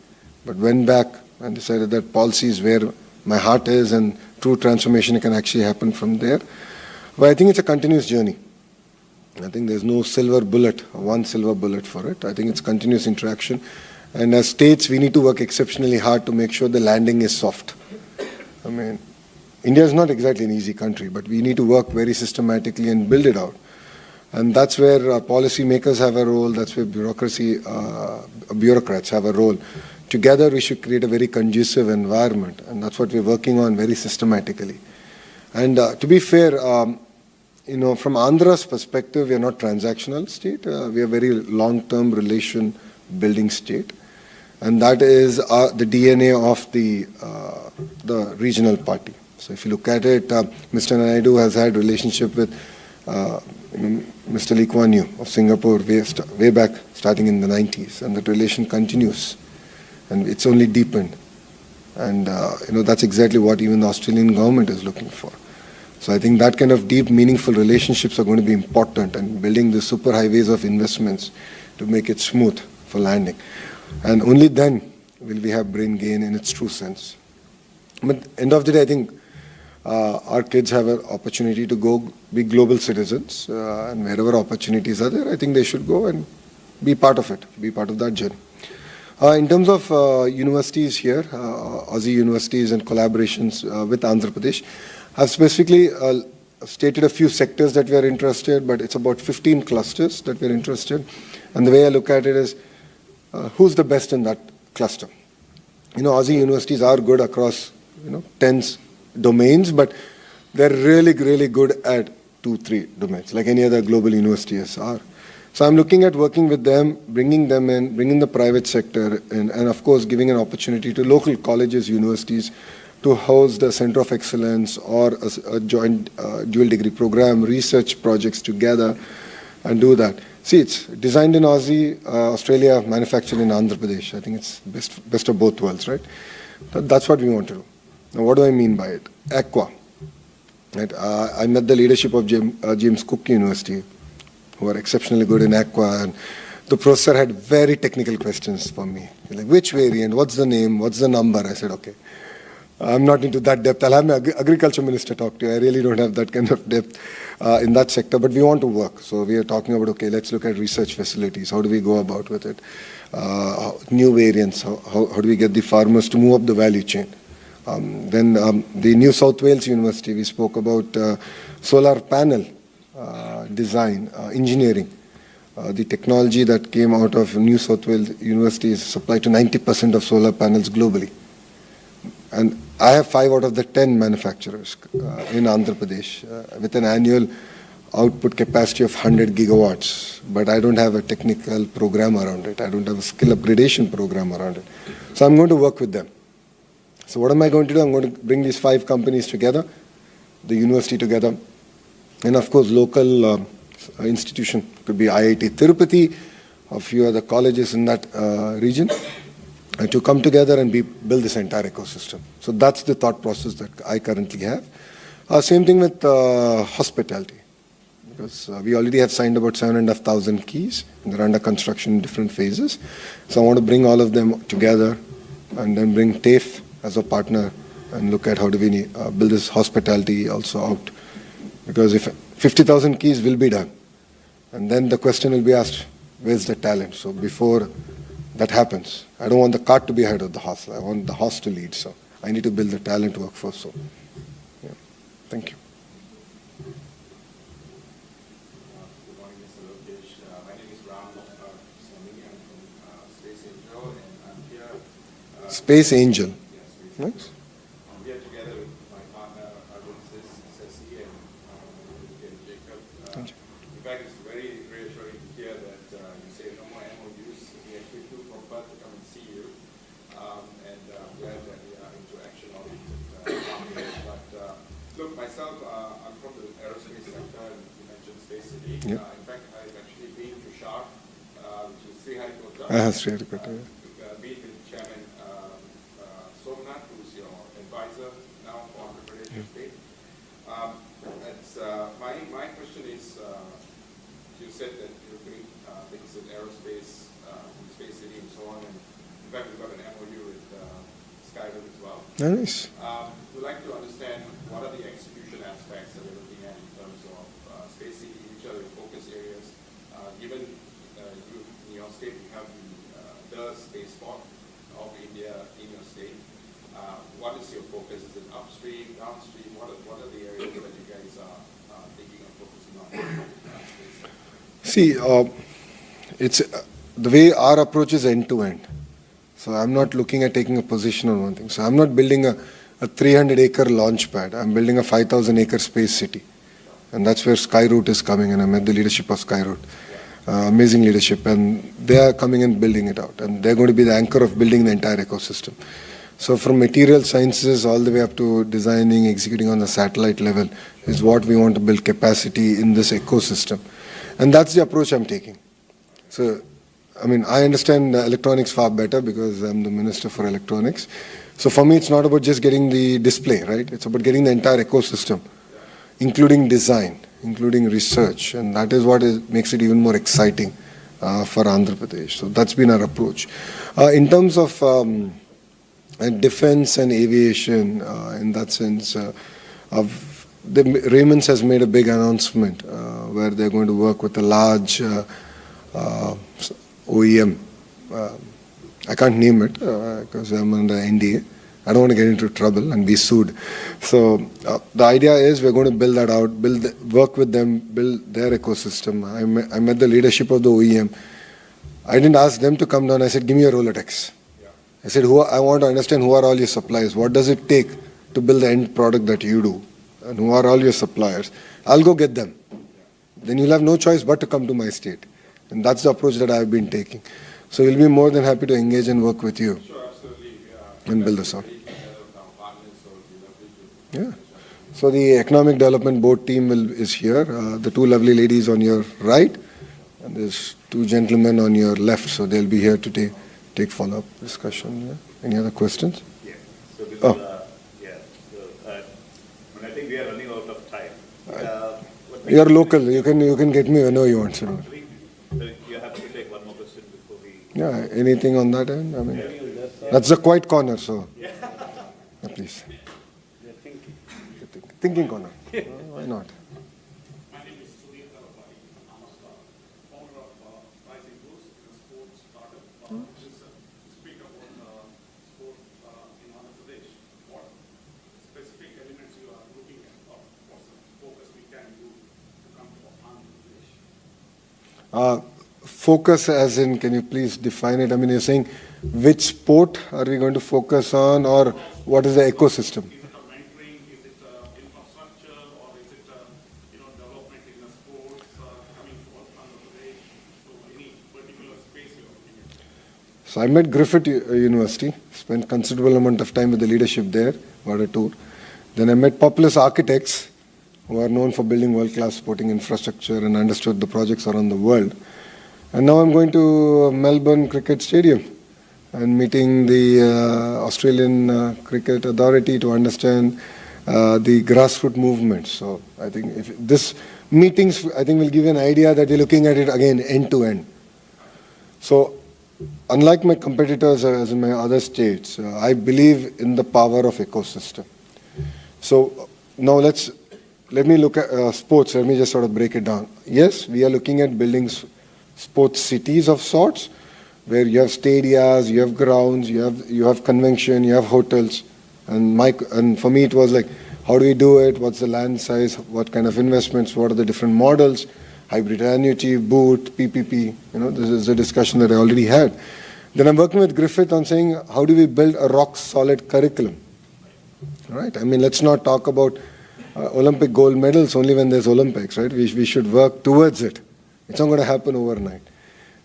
But went back and decided that policy is where my heart is and true transformation can actually happen from there. But I think it's a continuous journey. I think there's no silver bullet, one silver bullet for it. I think it's continuous interaction. And as states, we need to work exceptionally hard to make sure the landing is soft. I mean, India is not exactly an easy country, but we need to work very systematically and build it out. And that's where policymakers have a role, that's where bureaucrats have a role. Together, we should create a very conducive environment, and that's what we're working on very systematically. And to be fair, from Andhra's perspective, we are not transactional state. We are very long-term relation building state. And that is the DNA of the regional party. So if you look at it, Mr. Naidu has had relationship with Mr. Lee Kuan Yew of Singapore way back, starting in the 90s. And that relation continues. And it's only deepened. And that's exactly what even the Australian government is looking for. So I think that kind of deep, meaningful relationships are going to be important, and building the super highways of investments to make it smooth for landing. And only then will we have brain gain in its true sense. But end of the day, I think our kids have an opportunity to go be global citizens, and wherever opportunities are there, I think they should go and be part of it, be part of that journey. In terms of universities here, Aussie universities and collaborations with Andhra Pradesh, I've specifically stated a few sectors that we are interested, but it's about 15 clusters that we're interested. And the way I look at it is, who's the best in that cluster? Aussie universities are good across, 10 domains, but they're really, really good at 2-3 domains, like any other global universities are. So I'm looking at working with them, bringing them in, bringing the private sector in, and of course giving an opportunity to local colleges, universities to host the Center of Excellence or a joint dual degree program, research projects together and do that. See, it's designed in Aussie, Australia, manufactured in Andhra Pradesh. I think it's best of both worlds, right? That's what we want to do. Now, what do I mean by it? Aqua. Right? I met the leadership of James Cook University, who are exceptionally good in aqua, and the professor had very technical questions for me. Like, which variant, what's the name, what's the number? I said, okay, I'm not into that depth. I'll have my agriculture minister talk to you. I really don't have that kind of depth in that sector, but we want to work. So we are talking about, okay, let's look at research facilities. How do we go about with it? New variants, how do we get the farmers to move up the value chain? Then the New South Wales University, we spoke about solar panel design, engineering. The technology that came out of New South Wales University is supplied to 90% of solar panels globally. And I have 5 out of the 10 manufacturers in Andhra Pradesh with an annual output capacity of 100 gigawatts. But I don't have a technical program around it. I don't have a skill upgradation program around it. So I'm going to work with them. So what am I going to do? I'm going to bring these 5 companies together, the university together, and of course local institution. Could be IIT Tirupati, a few other colleges in that region, to come together and build this entire ecosystem. So that's the thought process that I currently have. Same thing with hospitality, because we already have signed about 7,500 keys, and they're under construction in different phases. So I want to bring all of them together and then bring TAFE as a partner and look at how do we build this hospitality also out. Because if 50,000 keys will be done, and then the question will be asked, where's the talent? So before that happens, I don't want the cart to be ahead of the horse. I want the horse to lead. So I need to build the talent workforce. So, yeah. Thank you. Good morning, Mr. Lokesh. My name is Ram Samini. I'm from Space Angel, and I'm here. Space Angel. Yes, Nice. I'm here together with my partner, Ceci, and Jacob. In fact, it's very Yeah. In fact, I've actually been to Shah, which is Sriharikota. Sriharikota, yeah. Been with Chairman Somnath, who's your advisor now for Andhra Pradesh State. My question is, you said that you're doing things in aerospace, space city and so on, and in fact we've got an MOU with Skyrim as well. Nice. We'd like to understand what are the execution aspects that we're looking at in terms of space city, which are the focus areas. Given you, in your state, you have the spaceport of India in your state. What is your focus? Is it upstream, downstream? What are the areas that you guys are thinking of focusing on? See, it's the way our approach is end-to-end. So I'm not looking at taking a position on one thing. So I'm not building a 300-acre launch pad. I'm building a 5,000-acre space city. And that's where Skyroot is coming, and I met the leadership of Skyroot. Amazing leadership, and they are coming and building it out. And they're going to be the anchor of building the entire ecosystem. So from material sciences all the way up to designing, executing on the satellite level is what we want to build capacity in this ecosystem. And that's the approach I'm taking. So, I mean, I understand electronics far better because I'm the Minister for Electronics. So for me, it's not about just getting the display, right? It's about getting the entire ecosystem, including design, including research. And that is what makes it even more exciting for Andhra Pradesh. So that's been our approach. In terms of defense and aviation, in that sense, Raymond's has made a big announcement where they're going to work with a large OEM. I can't name it because I'm under NDA. I don't want to get into trouble and be sued. So the idea is we're going to build that out, work with them, build their ecosystem. I met the leadership of the OEM. I didn't ask them to come down. I said, give me a Rolodex. I said, I want to understand who are all your suppliers. What does it take to build the end product that you do? And who are all your suppliers? I'll go get them. Then you'll have no choice but to come to my state. And that's the approach that I've been taking. So we'll be more than happy to engage and work with you. Sure, absolutely. And build this out. Yeah. So the Economic Development Board team is here. The two lovely ladies on your right. And there's two gentlemen on your left. So they'll be here to take follow-up discussion. Yeah. Any other questions? Yeah. So this I think we are running out of time. You're local. You can get me whenever you want. So. You have to take one more question before we... Yeah, anything on that end? I mean, that's a quiet corner, so please. Thinking corner. Why not? My name is Surya Kalapai. I'm a founder of Rising Boost, a sports startup. Which is speak about sport in Andhra Pradesh. What specific elements you are looking at, or what's the focus we can do to come to Andhra Pradesh? Focus as in, can you please define it? I mean, you're saying which sport are we going to focus on, or what is the ecosystem? Is it a mentoring, is it infrastructure, or is it development in the sports coming to Andhra Pradesh? So any particular space you're looking at? So I met Griffith University, spent considerable amount of time with the leadership there, got a tour. Then I met Populous Architects, who are known for building world-class sporting infrastructure and understood the projects around the world. And now I'm going to Melbourne Cricket Stadium and meeting the Australian Cricket Authority to understand the grassroots movement. So I think if this meetings, I think will give you an idea that we're looking at it again end to end. So unlike my competitors as in my other states, I believe in the power of ecosystem. So now let me look at sports. Let me just sort of break it down. Yes, we are looking at building sports cities of sorts, where you have stadiums, you have grounds, you have convention, you have hotels, and for me it was like, how do we do it? What's the land size? What kind of investments? What are the different models? Hybrid annuity, boot, PPP. This is a discussion that I already had. Then I'm working with Griffith on saying, how do we build a rock solid curriculum? Right? I mean, let's not talk about Olympic gold medals only when there's Olympics, right? We should work towards it. It's not going to happen overnight.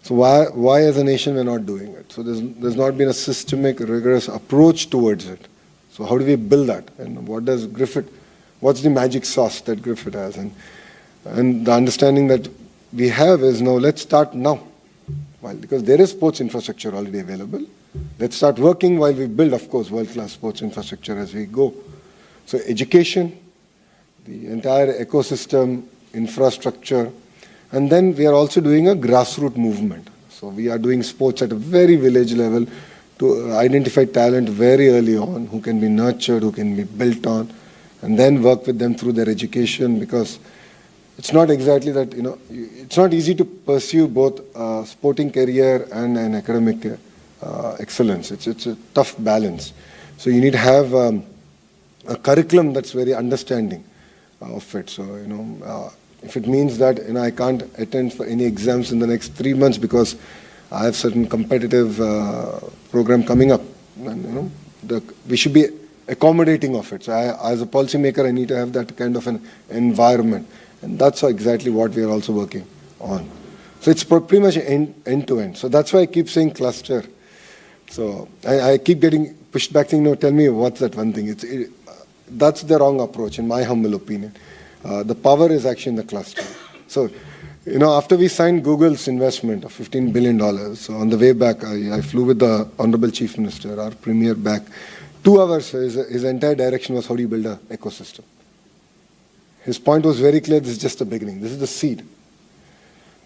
So why as a nation we're not doing it? So there's not been a systemic, rigorous approach towards it. So how do we build that? And what's the magic sauce that Griffith has? And the understanding that we have is now, let's start now. Well, because there is sports infrastructure already available. Let's start working while we build, of course, world-class sports infrastructure as we go. So education, the entire ecosystem, infrastructure, and then we are also doing a grassroots movement. So we are doing sports at a very village level to identify talent very early on, who can be nurtured, who can be built on, and then work with them through their education, because it's not exactly that, it's not easy to pursue both a sporting career and an academic excellence. It's a tough balance. So you need to have a curriculum that's very understanding of it. So, if it means that, I can't attend for any exams in the next 3 months because I have certain competitive program coming up, and, we should be accommodating of it. So as a policymaker, I need to have that kind of an environment. And that's exactly what we are also working on. So it's pretty much end to end. So that's why I keep saying cluster. So I keep getting pushed back saying, no, tell me what's that one thing. That's the wrong approach, in my humble opinion. The power is actually in the cluster. So, after we signed Google's investment of $15 billion, so on the way back, I flew with the Honorable Chief Minister, our Premier, back. 2 hours, his entire direction was how do you build an ecosystem. His point was very clear, this is just the beginning, this is the seed.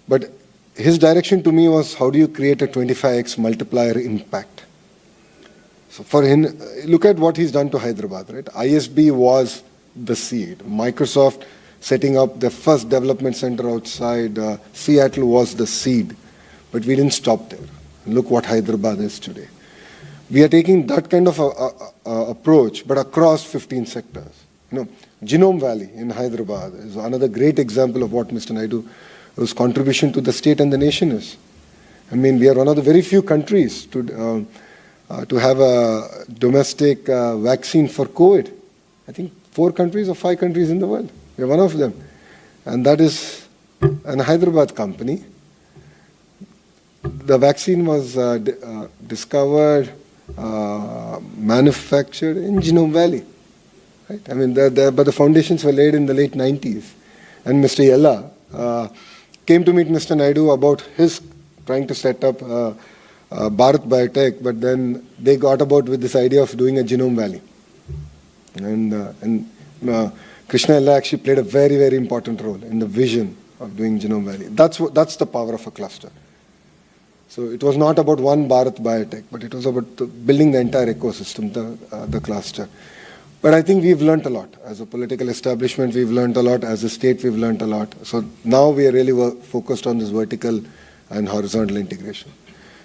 But his direction to me was, how do you create a 25x multiplier impact? So for him, look at what he's done to Hyderabad, right? ISB was the seed. Microsoft setting up the first development center outside Seattle was the seed. But we didn't stop there. Look what Hyderabad is today. We are taking that kind of approach, but across 15 sectors. Genome Valley in Hyderabad is another great example of what Mr. Naidu's contribution to the state and the nation is. We are one of the very few countries to have a domestic vaccine for COVID. I think 4 countries or 5 countries in the world. We are one of them. And that is an Hyderabad company. The vaccine was discovered, manufactured in Genome Valley. Right? But the foundations were laid in the late 90s. And Mr. Yella came to meet Mr. Naidu about his trying to set up Bharat Biotech, but then they got about with this idea of doing a Genome Valley. And Krishna Yella actually played a very, very important role in the vision of doing Genome Valley. That's the power of a cluster. So it was not about one Bharat Biotech, but it was about building the entire ecosystem, the cluster. But I think we've learned a lot. As a political establishment, we've learned a lot. As a state, we've learned a lot. So now we are really focused on this vertical and horizontal integration.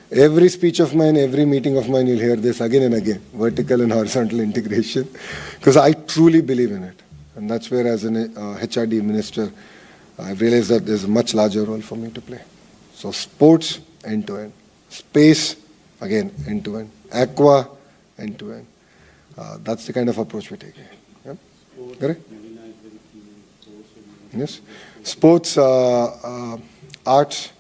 Every speech of mine, every meeting of mine, you'll hear this again and again, vertical and horizontal integration, because I truly believe in it. And that's where, as an HRD minister, I've realized that there's a much larger role for me to play. So sports, end-to-end. Space, again, end-to-end. Aqua, end-to-end. That's the kind of approach we're taking. Yeah? Correct? Yes. Sports, arts.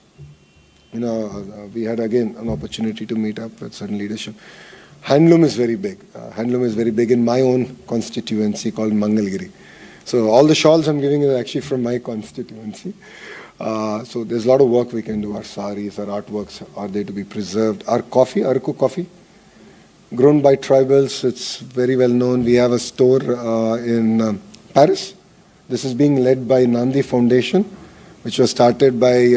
We had again an opportunity to meet up with certain leadership. Handloom is very big. Handloom is very big in my own constituency called Mangalgiri. So all the shawls I'm giving are actually from my constituency. So there's a lot of work we can do. Our saris, our artworks are there to be preserved. Our coffee, Arku coffee, grown by tribals. It's very well known. We have a store in Paris. This is being led by Nandi Foundation, which was started by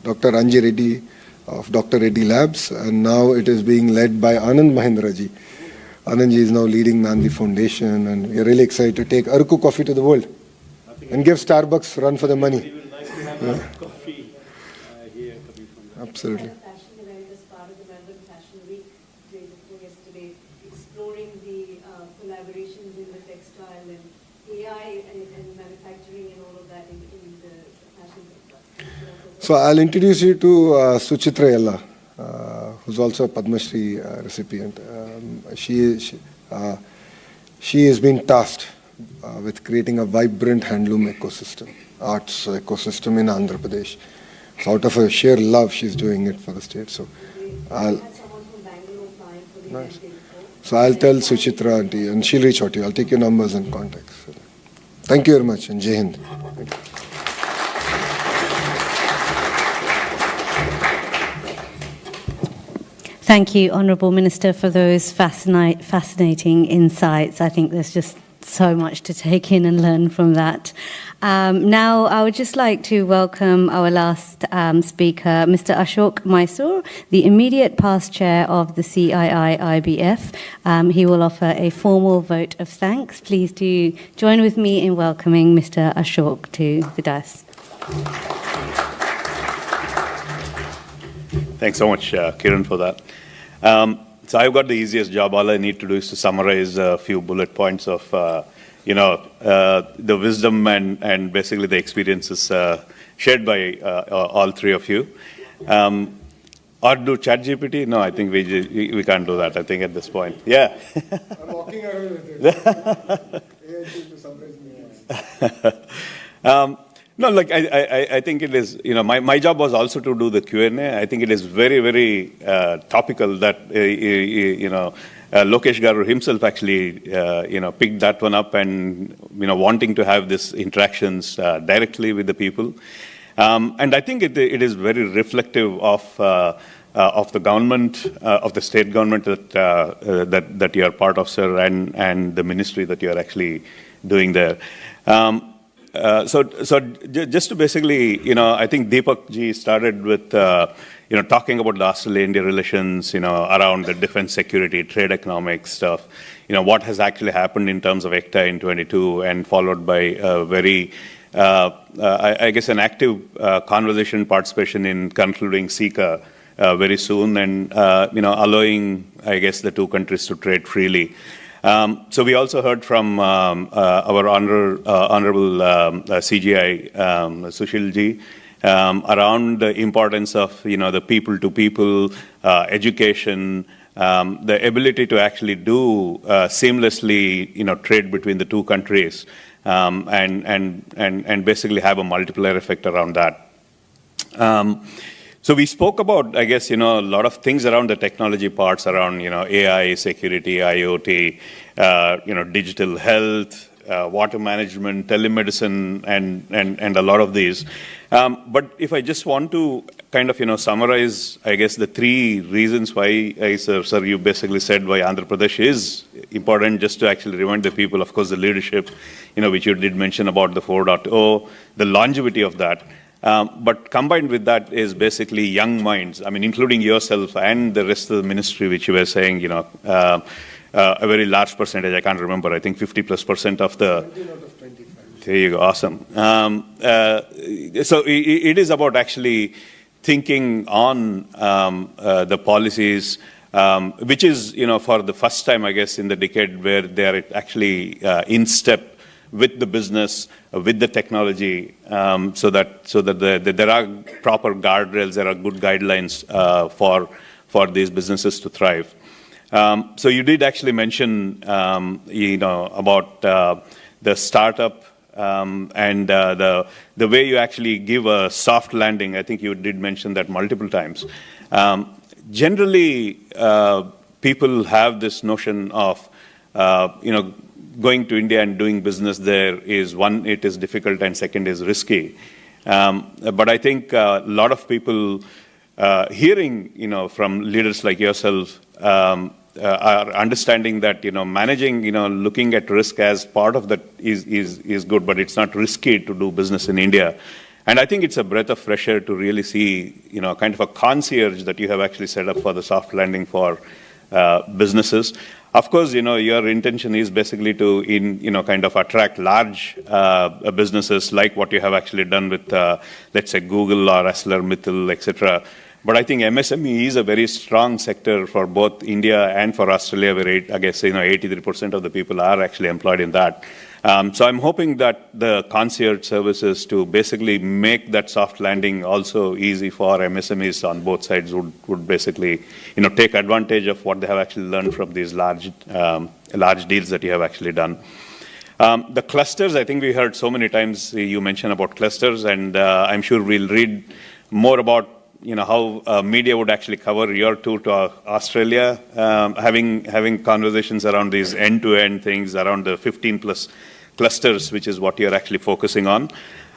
Dr. Anji Reddy of Dr. Reddy Labs, and now it is being led by Anand Mahendraji. Anandji is now leading Nandi Foundation, and we are really excited to take Arku coffee to the world and give Starbucks run for the money. Yeah. Coffee here coming from Absolutely. Fashion event as part of the Melbourne Fashion Week, day before yesterday, exploring the collaborations in the textile and AI and manufacturing and all of that in the fashion sector. So I'll introduce you to Suchitra Yella, who's also a Padma Shri recipient. She has been tasked with creating a vibrant handloom ecosystem, arts ecosystem in Andhra Pradesh. So out of her sheer love, she's doing it for the state. So I'll tell Suchitra auntie, and she'll reach out to you. I'll take your numbers and contacts. Thank you very much, and Jai Hind. Thank you. Thank you, Honourable Minister, for those fascinating insights. I think there's just so much to take in and learn from that. Now, I would just like to welcome our last speaker, Mr. Ashok Mysore, the immediate past chair of the CII-IBF. He will offer a formal vote of thanks. Please do join with me in welcoming Mr. Ashok to the dais. Thanks so much, Kiran, for that. So I've got the easiest job. All I need to do is to summarize a few bullet points of, the wisdom and basically the experiences shared by all three of you. Or do ChatGPT? No, I think we can't do that, I think, at this point. Yeah. I'm walking around with it. AI to summarize me. No, like I think it is, my job was also to do the Q&A. I think it is very, very topical that, Lokesh Garu himself actually, picked that one up and, wanting to have these interactions directly with the people. And I think it is very reflective of the government, of the state government that you are part of, sir, and the ministry that you are actually doing there. So just to basically, I think Deepak ji started with, talking about the Australia-India relations, around the defense, security, trade, economic stuff, what has actually happened in terms of ECTA in 22, and followed by a very, I guess, an active conversation participation in concluding SICA very soon, and, allowing, I guess, the two countries to trade freely. So we also heard from our honorable CGI, Sushil ji, around the importance of, the people-to-people education, the ability to actually do seamlessly, trade between the two countries, and basically have a multiplier effect around that. So we spoke about, I guess, a lot of things around the technology parts, around, AI, security, IoT, digital health, water management, telemedicine, and a lot of these. But if I just want to kind of, summarize, I guess, the three reasons why, sir, you basically said why Andhra Pradesh is important, just to actually remind the people, of course, the leadership, which you did mention about the 4.0, the longevity of that. But combined with that is basically young minds, I mean, including yourself and the rest of the ministry, which you were saying, a very large percentage, I can't remember, I think 50+% of the... 19 out of 25. There you go, awesome. So it is about actually thinking on the policies, which is, for the first time, I guess, in the decade where they are actually in step with the business, with the technology, so that there are proper guardrails, there are good guidelines for these businesses to thrive. So you did actually mention, about the startup and the way you actually give a soft landing. I think you did mention that multiple times. Generally, people have this notion of, going to India and doing business there is, one, it is difficult, and second is risky. But I think a lot of people hearing, from leaders like yourself, are understanding that, managing, looking at risk as part of that is good, but it's not risky to do business in India. And I think it's a breath of fresh air to really see, kind of a concierge that you have actually set up for the soft landing for businesses. Of course, your intention is basically to, kind of attract large businesses like what you have actually done with, let's say, Google or ArcelorMittal, etc. But I think MSME is a very strong sector for both India and for Australia, where I guess 83% of the people are actually employed in that. So I'm hoping that the concierge services to basically make that soft landing also easy for MSMEs on both sides would basically, take advantage of what they have actually learned from these large deals that you have actually done. The clusters, I think we heard so many times you mention about clusters, and I'm sure we'll read more about how media would actually cover your tour to Australia, having conversations around these end-to-end things, around the 15+ clusters, which is what you're actually focusing on.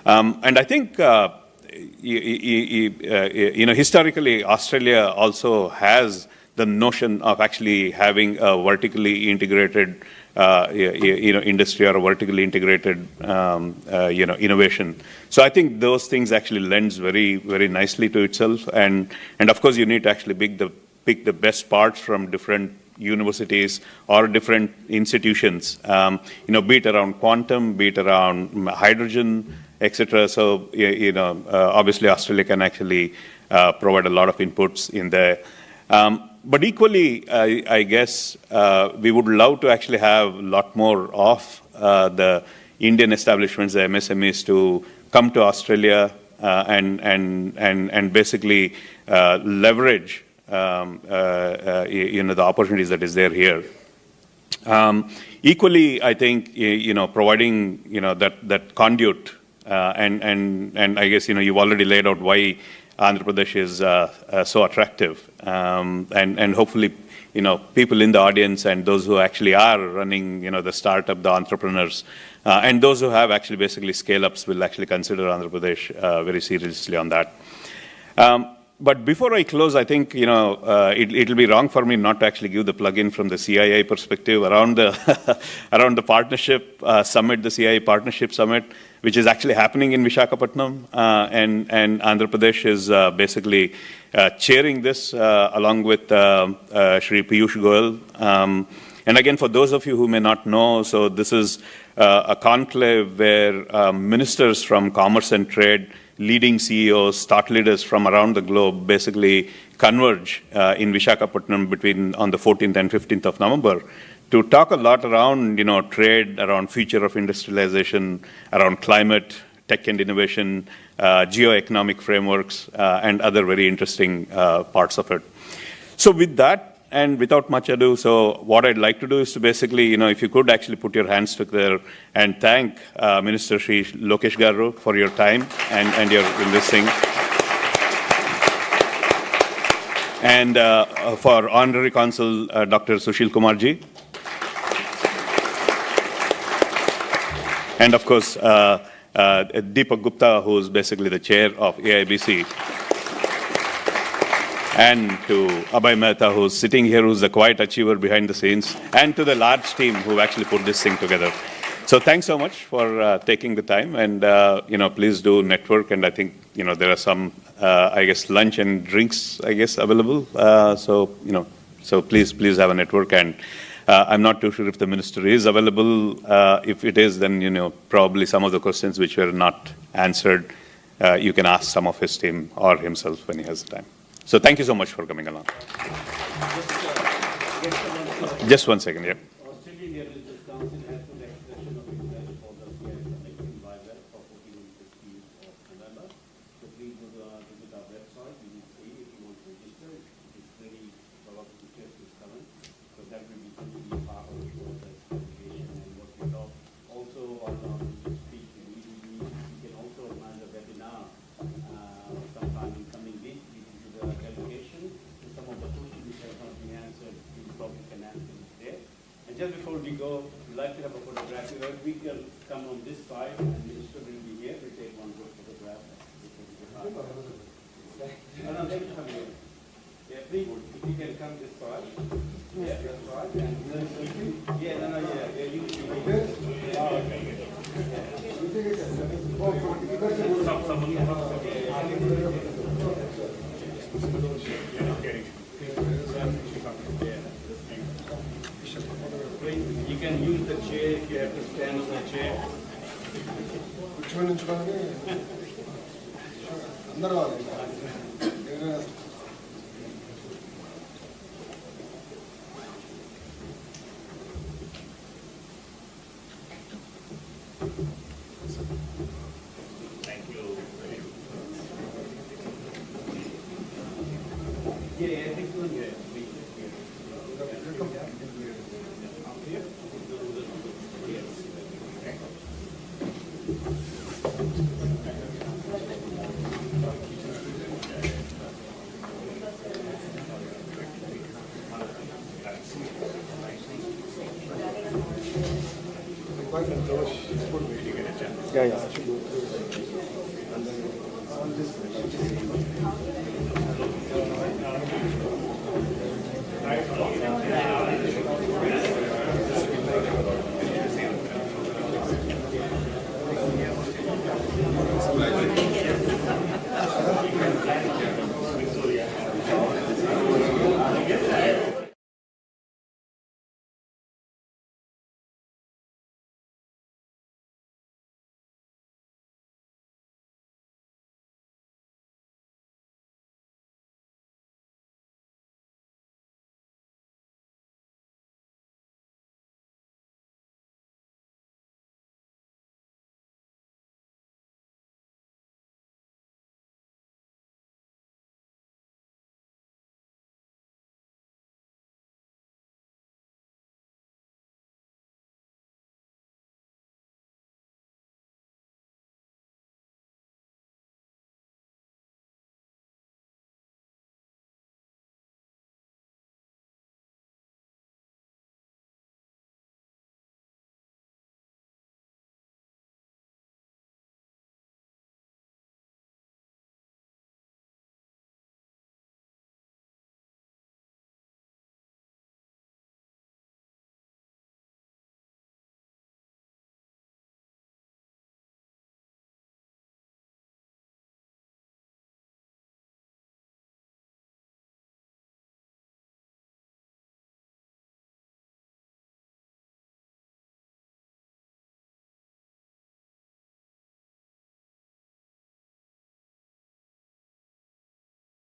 And I think, historically, Australia also has the notion of actually having a vertically integrated industry or a vertically integrated innovation. So I think those things actually lends very, very nicely to itself. And of course, you need to actually pick the best parts from different universities or different institutions, be it around quantum, be it around hydrogen, etc. So, obviously Australia can actually provide a lot of inputs in there. But equally, I guess we would love to actually have a lot more of the Indian establishments, the MSMEs, to come to Australia and basically leverage the opportunities that is there here. Equally, I think providing that conduit, and I guess you've already laid out why Andhra Pradesh is so attractive, and hopefully people in the audience and those who actually are running the startup, the entrepreneurs, and those who have actually basically scale-ups will actually consider Andhra Pradesh very seriously on that. But before I close, I think it'll be wrong for me not to actually give the plug-in from the CII perspective around the around the partnership summit, the CII Partnership Summit, which is actually happening in Visakhapatnam, and Andhra Pradesh is basically chairing this along with Shri Piyush Goyal. And again, for those of you who may not know, so this is a conclave where ministers from commerce and trade, leading CEOs, thought leaders from around the globe basically converge in Visakhapatnam on the 14th and 15th of November to talk a lot around, trade, around future of industrialization, around climate, tech and innovation, geoeconomic frameworks, and other very interesting parts of it. So with that, and without much ado, so what I'd like to do is to basically, if you could actually put your hands together and thank Minister Shri Lokesh Garu for your time and your listening. And for Honorary Consul Dr. Sushil Kumarji. And of course, Deepak Gupta, who is basically the chair of AIBC. And to Abhay Mehta, who's sitting here, who's the quiet achiever behind the scenes, and to the large team who actually put this thing together. So thanks so much for taking the time, and please do network. And I think there are some, I guess, lunch and drinks, I guess, available. So please have a network. And I'm not too sure if the minister is available. If it is, then probably some of the questions which were not answered, you can ask some of his team or himself when he has the time. So thank you so much for coming along. Just 1 second, yeah. Australian Business Council has put expression of interest for the CII Summit in Visakhapatnam for 14 and 15 of November. So please go to visit our website. You will see if you want to register. It's very lot of interest is coming. So that will be completely part of the process application and what we talk. Also on speech in EDB, we can also organize a webinar sometime in coming week. Delegation, and some of the questions which have not been answered, we probably can answer there. And just before we go, we'd like to have a photograph. We can come on this side, and the minister will be here. We'll take one good photograph. No, they will come here. Yeah, please, if you can come this side. Yeah, that's right. And you should be here. You can use the chair if you have to stand on the chair. Which one? Thank you. Yeah, I think so. Yeah. Yeah.